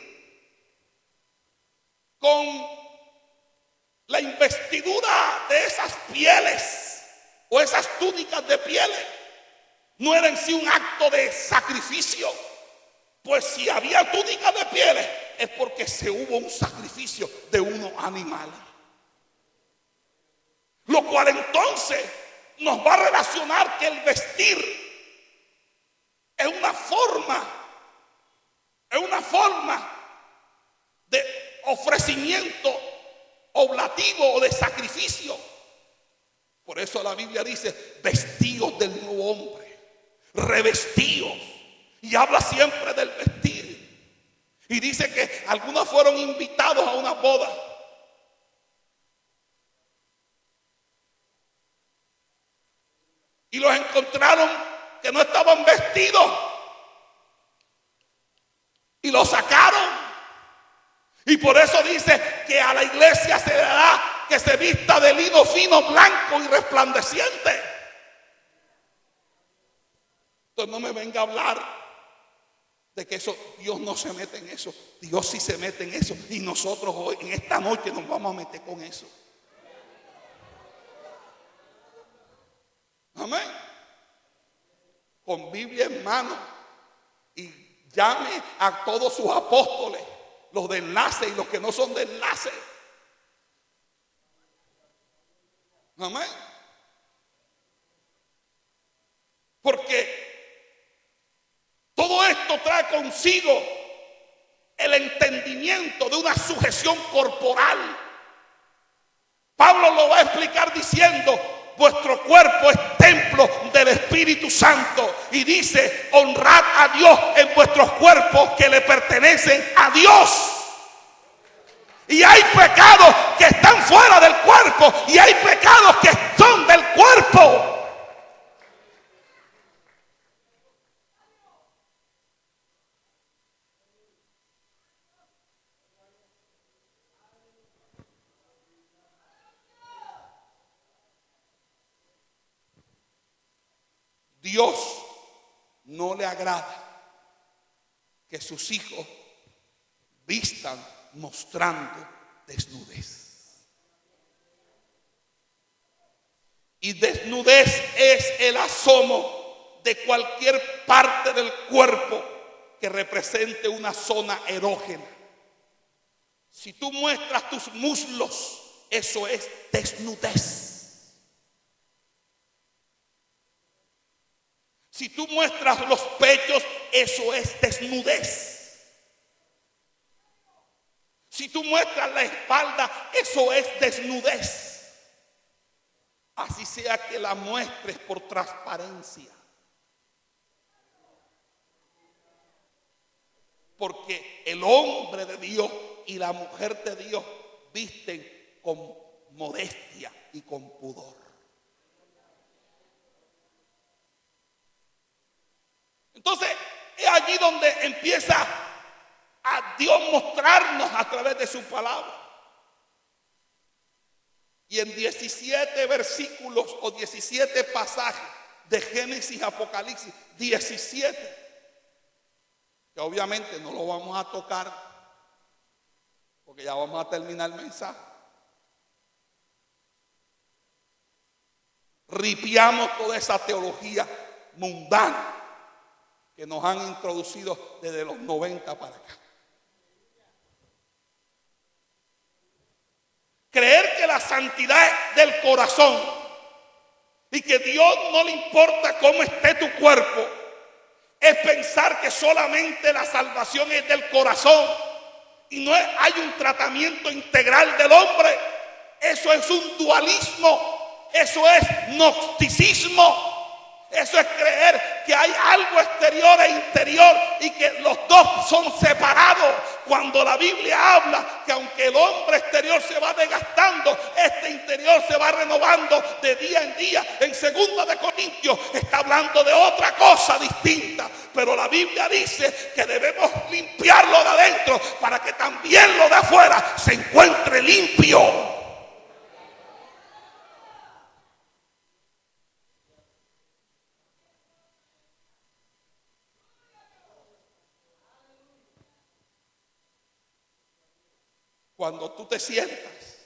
con la investidura de esas pieles o esas túnicas de pieles no era en sí un acto de sacrificio. Pues si había túnicas de pieles es porque se hubo un sacrificio de unos animales. Lo cual entonces nos va a relacionar que el vestir es una forma de ofrecimiento oblativo o de sacrificio. Por eso la Biblia dice: vestidos del nuevo hombre, revestidos. Y habla siempre del vestir. Y dice que algunos fueron invitados a una boda. Y los encontraron que no estaban vestidos. Y los sacaron. Y por eso dice que a la iglesia se le da que se vista de lino fino, blanco y resplandeciente. Entonces no me venga a hablar de que eso, Dios no se mete en eso. Dios sí se mete en eso. Y nosotros hoy, en esta noche, nos vamos a meter con eso. Amén. Con Biblia en mano. Y llame a todos sus apóstoles, los de enlace y los que no son de enlace. Amén. Porque todo esto trae consigo el entendimiento de una sujeción corporal. Pablo lo va a explicar diciendo: vuestro cuerpo es templo del Espíritu Santo. Y dice: honrad a Dios en vuestros cuerpos que le pertenecen a Dios. Y hay pecados que están fuera del cuerpo y hay pecados que son del cuerpo. Dios no le agrada que sus hijos vistan mostrando desnudez. Y desnudez es el asomo de cualquier parte del cuerpo que represente una zona erógena. Si tú muestras tus muslos, eso es desnudez. Si tú muestras los pechos, eso es desnudez. Si tú muestras la espalda, eso es desnudez. Así sea que la muestres por transparencia. Porque el hombre de Dios y la mujer de Dios visten con modestia y con pudor. Entonces es allí donde empieza a Dios mostrarnos a través de su palabra. Y en 17 versículos o 17 pasajes de Génesis, Apocalipsis, 17, que obviamente no lo vamos a tocar porque ya vamos a terminar el mensaje. ripiamos toda esa teología mundana que nos han introducido desde los 90 para acá. Creer que la santidad es del corazón y que Dios no le importa cómo esté tu cuerpo es pensar que solamente la salvación es del corazón y no hay un tratamiento integral del hombre. Eso es un dualismo, eso es gnosticismo. Eso es creer que hay algo exterior e interior y que los dos son separados. Cuando la Biblia habla que aunque el hombre exterior se va desgastando, este interior se va renovando de día en día. En 2 de Corintios está hablando de otra cosa distinta. Pero la Biblia dice que debemos limpiarlo de adentro para que también lo de afuera se encuentre limpio. Cuando tú te sientas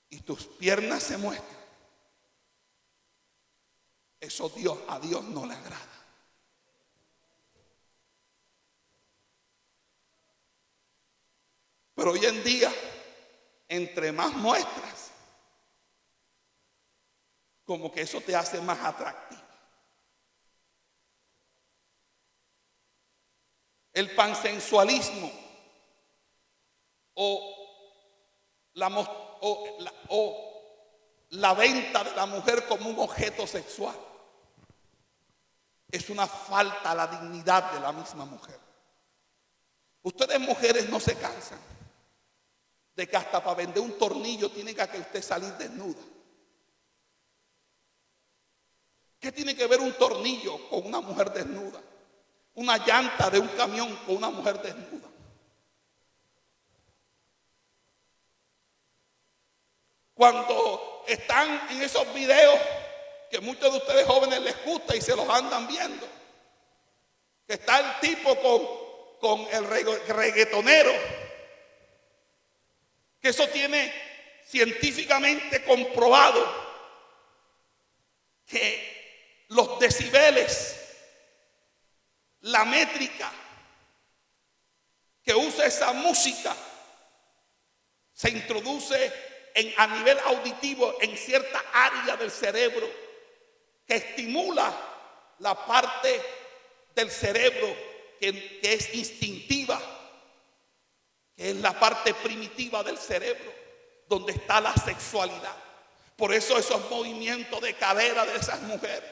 y tus piernas se muestran, eso a Dios no le agrada. Pero hoy en día, entre más muestras, como que eso te hace más atractivo. El pansensualismo o la venta de la mujer como un objeto sexual es una falta a la dignidad de la misma mujer. Ustedes mujeres no se cansan de que hasta para vender un tornillo tiene que usted salir desnuda. ¿Qué tiene que ver un tornillo con una mujer desnuda? Una llanta de un camión con una mujer desnuda. Cuando están en esos videos que muchos de ustedes jóvenes les gusta y se los andan viendo, que está el tipo con el reggaetonero, que eso tiene científicamente comprobado que los decibeles, la métrica que usa esa música se introduce a nivel auditivo en cierta área del cerebro que estimula la parte del cerebro que es instintiva, que es la parte primitiva del cerebro, donde está la sexualidad. Por eso esos movimientos de cadera de esas mujeres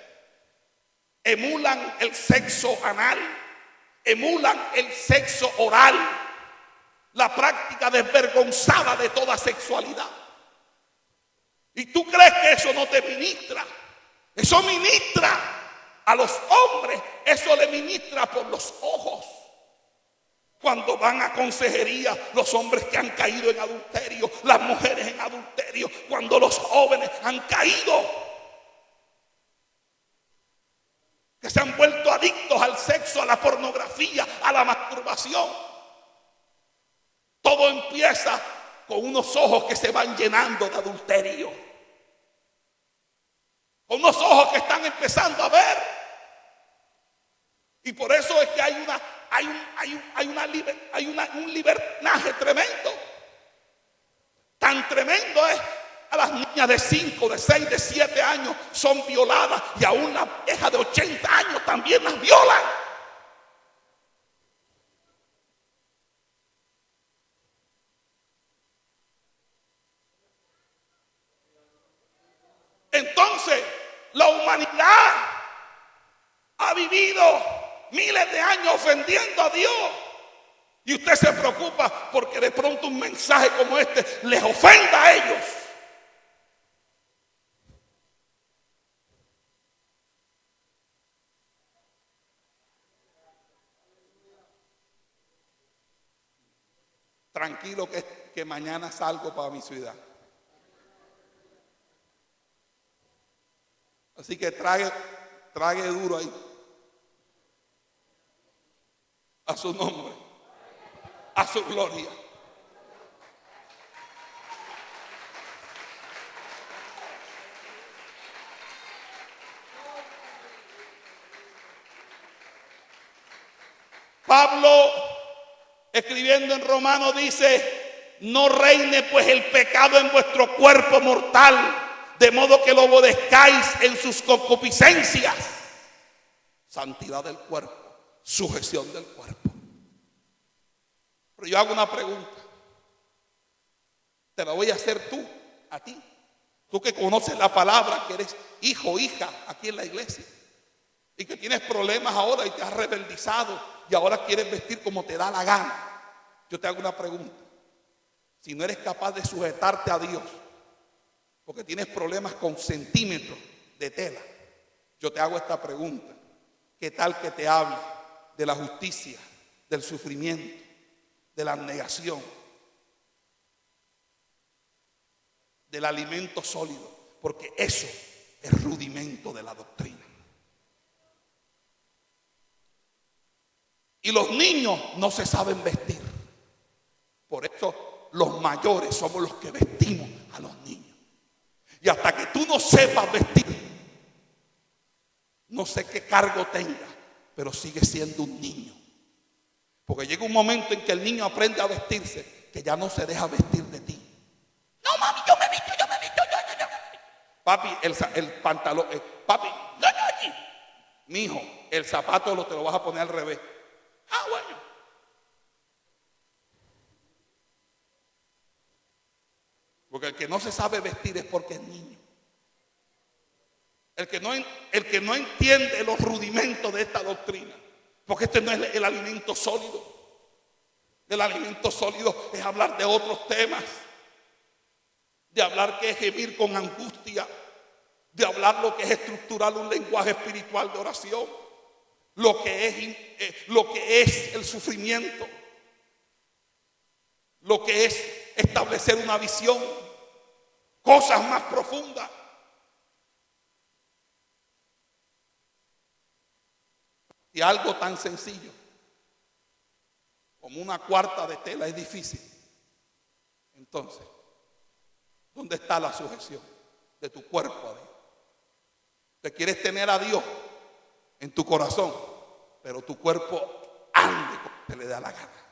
emulan el sexo anal, emulan el sexo oral, la práctica desvergonzada de toda sexualidad. ¿Y tú crees que eso no te ministra? Eso ministra a los hombres, eso le ministra por los ojos. Cuando van a consejería, los hombres que han caído en adulterio, las mujeres en adulterio, cuando los jóvenes han caído, que se han vuelto adictos al sexo, a la pornografía, a la masturbación. Todo empieza con unos ojos que se van llenando de adulterio. Con unos ojos que están empezando a ver. Y por eso es que hay un libertinaje tremendo. Tan tremendo es a las niñas de 5, de 6, de 7 años son violadas y aún las viejas de 80 años también las violan. Entonces, la humanidad ha vivido miles de años ofendiendo a Dios. Y usted se preocupa porque de pronto un mensaje como este les ofenda a ellos. Tranquilo que mañana salgo para mi ciudad. Así que trague duro ahí. A su nombre. A su gloria. Pablo, escribiendo en Romanos, dice: no reine pues el pecado en vuestro cuerpo mortal, de modo que lo obedezcáis en sus concupiscencias. Santidad del cuerpo, sujeción del cuerpo. Pero yo hago una pregunta. Te la voy a hacer tú, a ti. Tú que conoces la palabra, que eres hijo o hija aquí en la iglesia. Y que tienes problemas ahora y te has rebeldizado y ahora quieres vestir como te da la gana. Yo te hago una pregunta. Si no eres capaz de sujetarte a Dios, porque tienes problemas con centímetros de tela, yo te hago esta pregunta. ¿Qué tal que te hable de la justicia, del sufrimiento, de la abnegación, del alimento sólido? Porque eso es rudimento de la doctrina. Y los niños no se saben vestir. Por eso los mayores somos los que vestimos a los niños. Y hasta que tú no sepas vestir, no sé qué cargo tenga, pero sigue siendo un niño. Porque llega un momento en que el niño aprende a vestirse, que ya no se deja vestir de ti. No, mami, yo me visto. Papi, el pantalón, papi, no. Mijo, el zapato te lo vas a poner al revés. Ah, bueno. Porque el que no se sabe vestir es porque es niño. El que no entiende los rudimentos de esta doctrina. Porque este no es el alimento sólido. El alimento sólido es hablar de otros temas. De hablar que es gemir con angustia. De hablar lo que es estructurar un lenguaje espiritual de oración. Lo que es el sufrimiento. Lo que es establecer una visión. Cosas más profundas. Y algo tan sencillo como una cuarta de tela es difícil. Entonces, ¿dónde está la sujeción de tu cuerpo a Dios? Te quieres tener a Dios en tu corazón, pero tu cuerpo ande como te le da la gana.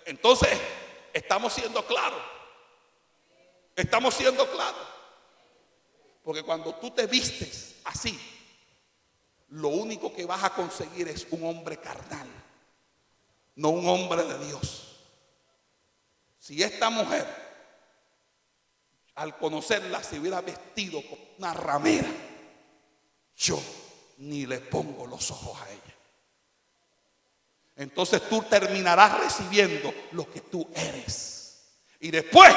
Entonces estamos siendo claros. Estamos siendo claros. Porque cuando tú te vistes así, lo único que vas a conseguir es un hombre carnal, no un hombre de Dios. Si esta mujer, al conocerla, se hubiera vestido como una ramera, yo ni le pongo los ojos a ella. Entonces tú terminarás recibiendo lo que tú eres. Y después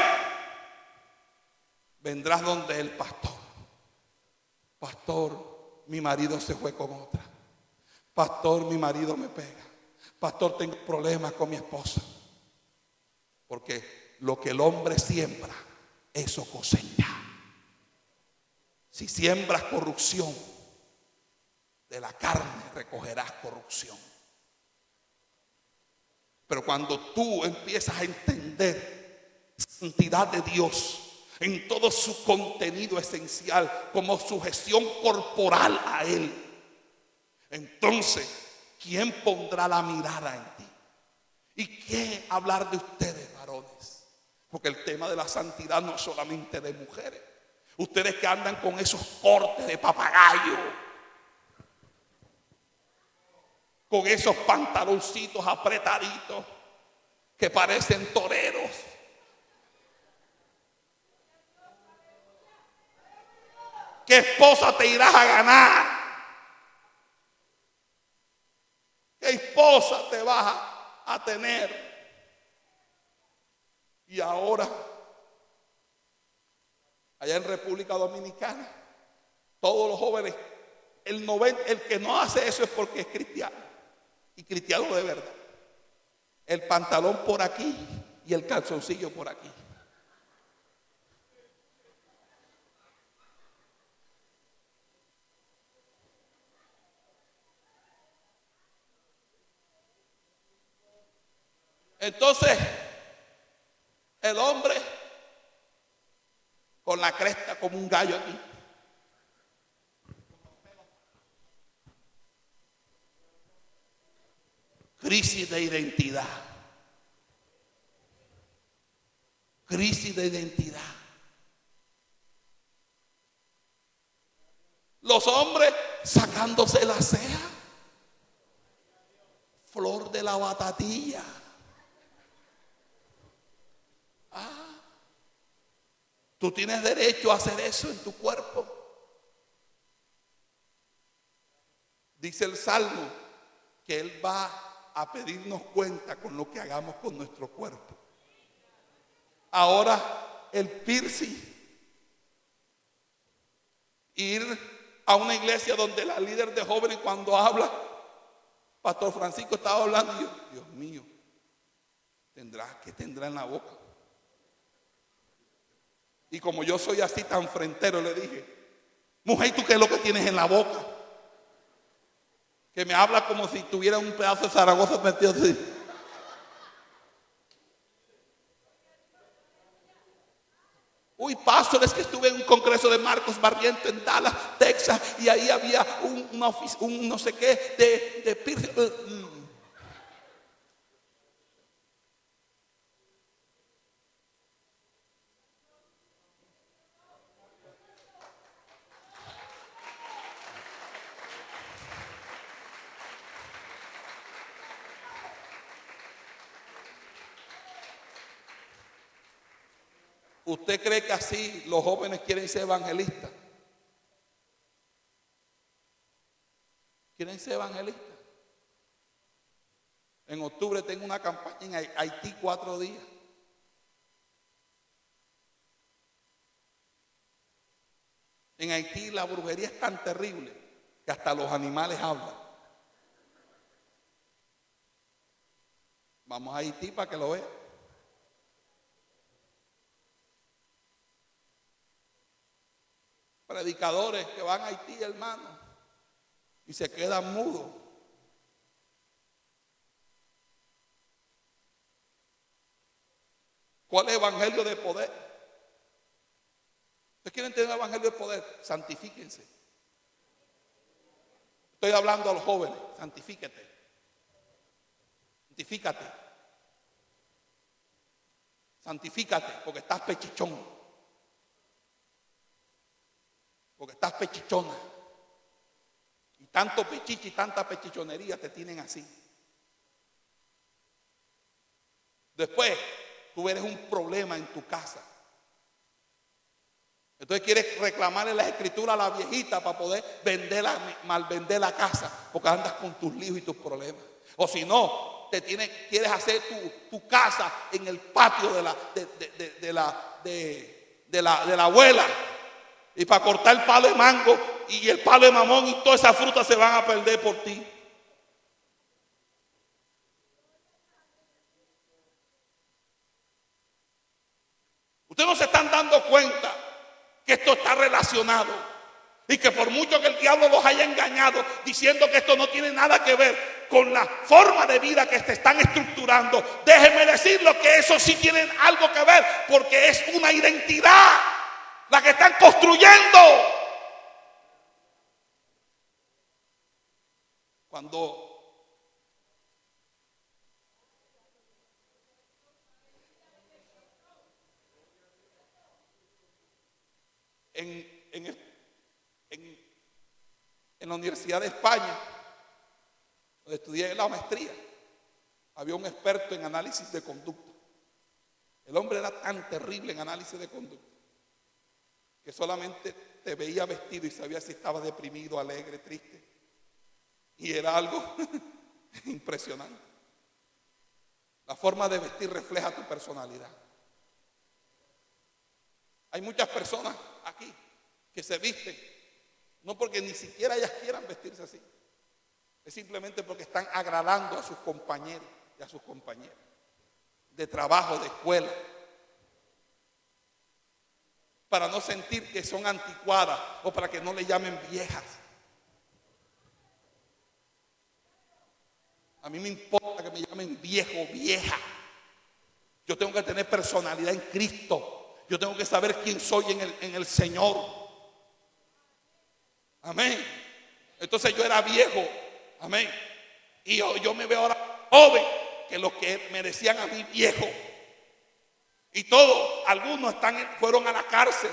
vendrás donde el pastor. Pastor, mi marido se fue con otra. Pastor, mi marido me pega. Pastor, tengo problemas con mi esposa. Porque lo que el hombre siembra, eso cosecha. Si siembras corrupción, de la carne recogerás corrupción. Pero cuando tú empiezas a entender la santidad de Dios en todo su contenido esencial, como sujeción corporal a Él, entonces, ¿quién pondrá la mirada en ti? ¿Y qué hablar de ustedes, varones? Porque el tema de la santidad no es solamente de mujeres. Ustedes que andan con esos cortes de papagayo, con esos pantaloncitos apretaditos que parecen toreros. ¿Qué esposa te irás a ganar? ¿Qué esposa te vas a tener? Y ahora, allá en República Dominicana, todos los jóvenes, el que no hace eso es porque es cristiano. Y cristiano de verdad. El pantalón por aquí y el calzoncillo por aquí. Entonces, el hombre con la cresta como un gallo aquí. crisis de identidad. Crisis de identidad. Los hombres sacándose la ceja. Flor de la batatilla. Tú tienes derecho a hacer eso en tu cuerpo. Dice el Salmo que Él va a pedirnos cuenta con lo que hagamos con nuestro cuerpo. Ahora el piercing. Ir a una iglesia donde la líder de jóvenes cuando habla, Pastor Francisco estaba hablando y yo, Dios mío, ¿qué tendrá en la boca? Y como yo soy así tan frentero, le dije, mujer, ¿tú qué es lo que tienes en la boca? Que me habla como si tuviera un pedazo de Zaragoza metido así. Uy, pastor, es que estuve en un congreso de Marcos Barriento en Dallas, Texas, y ahí había un no sé qué de piercing. ¿Usted cree que así los jóvenes quieren ser evangelistas? ¿Quieren ser evangelistas? En octubre tengo una campaña en Haití 4 días. En Haití la brujería es tan terrible que hasta los animales hablan. Vamos a Haití para que lo vean. Predicadores que van a Haití, hermano, y se quedan mudos. ¿Cuál es el evangelio de poder? ¿Ustedes quieren tener el evangelio de poder? Santifíquense. Estoy hablando a los jóvenes, santifíquete. Santifícate. Santifícate porque estás pechichón. Porque estás pechichona. Y tanto pechiche y tanta pechichonería te tienen así. Después, tú eres un problema en tu casa. Entonces quieres reclamarle las escrituras a la viejita para poder malvender la casa, porque andas con tus líos y tus problemas. O si no, quieres hacer tu casa en el patio de la abuela. Y para cortar el palo de mango y el palo de mamón y todas esas frutas se van a perder por ti. Ustedes no se están dando cuenta que esto está relacionado y que por mucho que el diablo los haya engañado diciendo que esto no tiene nada que ver con la forma de vida que te están estructurando, déjenme decirlo que eso sí tienen algo que ver, porque es una identidad la que están construyendo. Cuando en la Universidad de España, donde estudié la maestría, había un experto en análisis de conducta. El hombre era tan terrible en análisis de conducta que solamente te veía vestido y sabía si estaba deprimido, alegre, triste. Y era algo impresionante. La forma de vestir refleja tu personalidad. Hay muchas personas aquí que se visten, no porque ni siquiera ellas quieran vestirse así, es simplemente porque están agradando a sus compañeros y a sus compañeras de trabajo, de escuela, para no sentir que son anticuadas o para que no le llamen viejas. A mí me importa que me llamen viejo o vieja. Yo tengo que tener personalidad en Cristo. Yo tengo que saber quién soy en el Señor. Amén. Entonces yo era viejo. Amén. Y yo me veo ahora joven que los que me decían a mí viejo. Y todos, algunos fueron a la cárcel,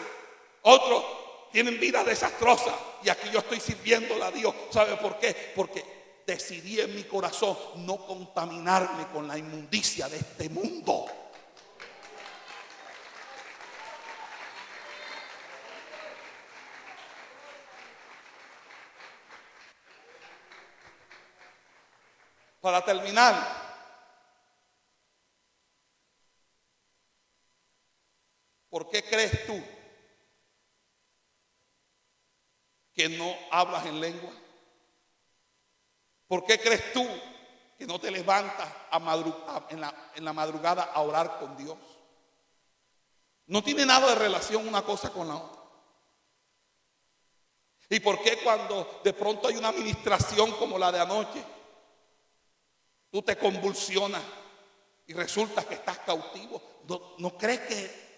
otros tienen vidas desastrosas. Y aquí yo estoy sirviéndole a Dios. ¿Sabe por qué? Porque decidí en mi corazón no contaminarme con la inmundicia de este mundo. Para terminar, ¿por qué crees tú que no hablas en lengua? ¿Por qué crees tú que no te levantas en la madrugada a orar con Dios? No tiene nada de relación una cosa con la otra. ¿Y por qué cuando de pronto hay una administración como la de anoche, tú te convulsionas y resulta que estás cautivo? ¿No crees que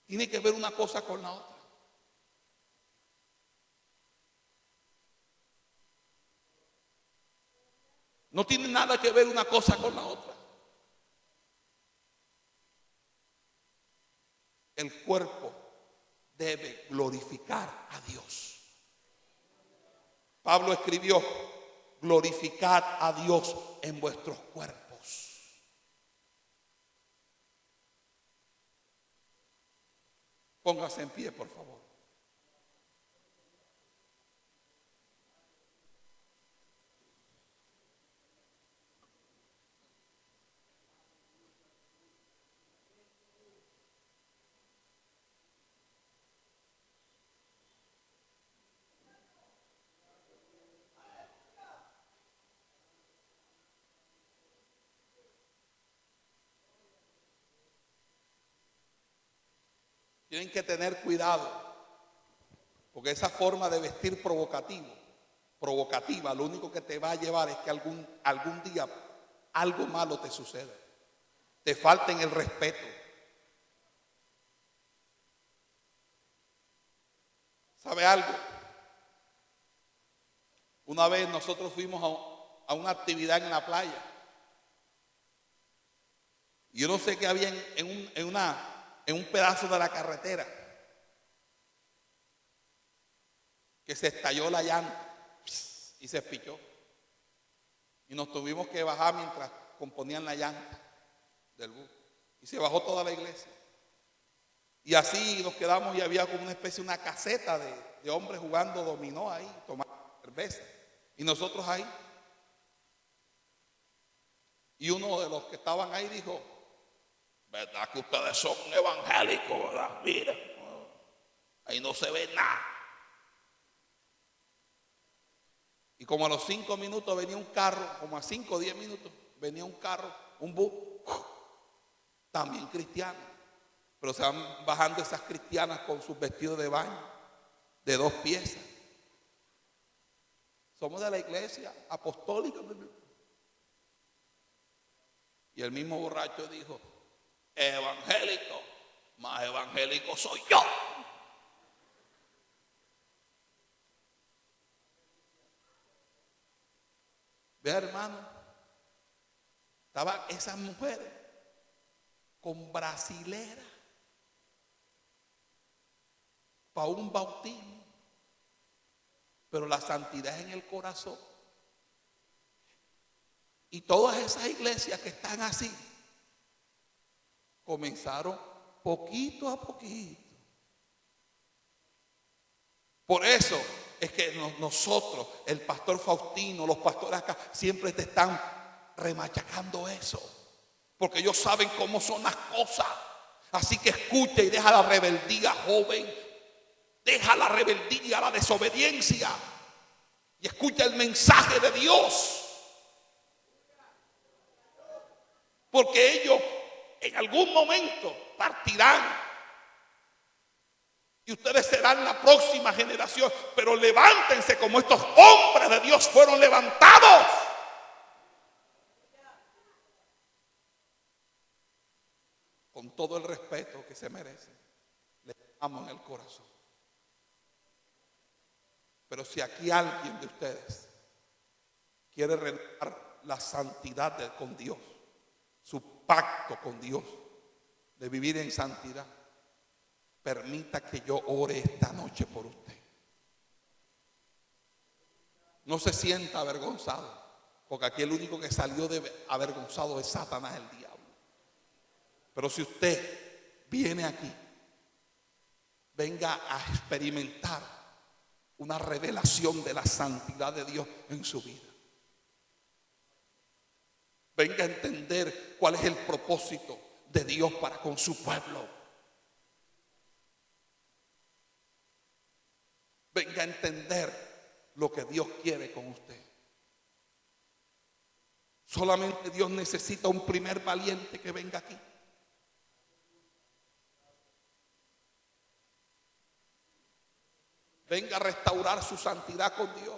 tiene que ver una cosa con la otra? No tiene nada que ver una cosa con la otra. El cuerpo debe glorificar a Dios. Pablo escribió: glorificad a Dios en vuestros cuerpos. Póngase en pie, por favor. Tienen que tener cuidado, porque esa forma de vestir provocativa, lo único que te va a llevar es que algún día algo malo te suceda. Te falten el respeto. ¿Sabe algo? Una vez nosotros fuimos a una actividad en la playa. Y yo no sé qué había en un pedazo de la carretera, que se estalló la llanta y se espichó. Y nos tuvimos que bajar mientras componían la llanta del bus. Y se bajó toda la iglesia. Y así nos quedamos y había como una especie, una caseta de hombres jugando dominó ahí, tomando cerveza. Y nosotros ahí. Y uno de los que estaban ahí dijo: ¿verdad que ustedes son evangélicos, verdad? Mira, ahí no se ve nada. Y como a los 5 minutos venía un carro, como a 5 o 10 minutos, venía un carro, un bus, también cristiano. Pero se van bajando esas cristianas con sus vestidos de baño, de 2 piezas. Somos de la iglesia apostólica. Y el mismo borracho dijo: evangélico, más evangélico soy yo. Vea, hermano, estaban esas mujeres con brasilera para un bautismo, pero la santidad es en el corazón. Y todas esas iglesias que están así comenzaron poquito a poquito. Por eso es que nosotros, el pastor Faustino, los pastores acá, siempre te están remachacando eso, porque ellos saben cómo son las cosas. Así que escucha y deja la rebeldía, joven. Deja la rebeldía, la desobediencia, y escucha el mensaje de Dios. Porque ellos en algún momento partirán y ustedes serán la próxima generación. Pero levántense como estos hombres de Dios fueron levantados. Con todo el respeto que se merecen, les amo en el corazón. Pero si aquí alguien de ustedes quiere renovar la santidad con Dios, su pacto con Dios, de vivir en santidad, permita que yo ore esta noche por usted. No se sienta avergonzado, porque aquí el único que salió avergonzado es Satanás, el diablo. Pero si usted viene aquí, venga a experimentar una revelación de la santidad de Dios en su vida. Venga a entender cuál es el propósito de Dios para con su pueblo. Venga a entender lo que Dios quiere con usted. Solamente Dios necesita un primer valiente que venga aquí. Venga a restaurar su santidad con Dios.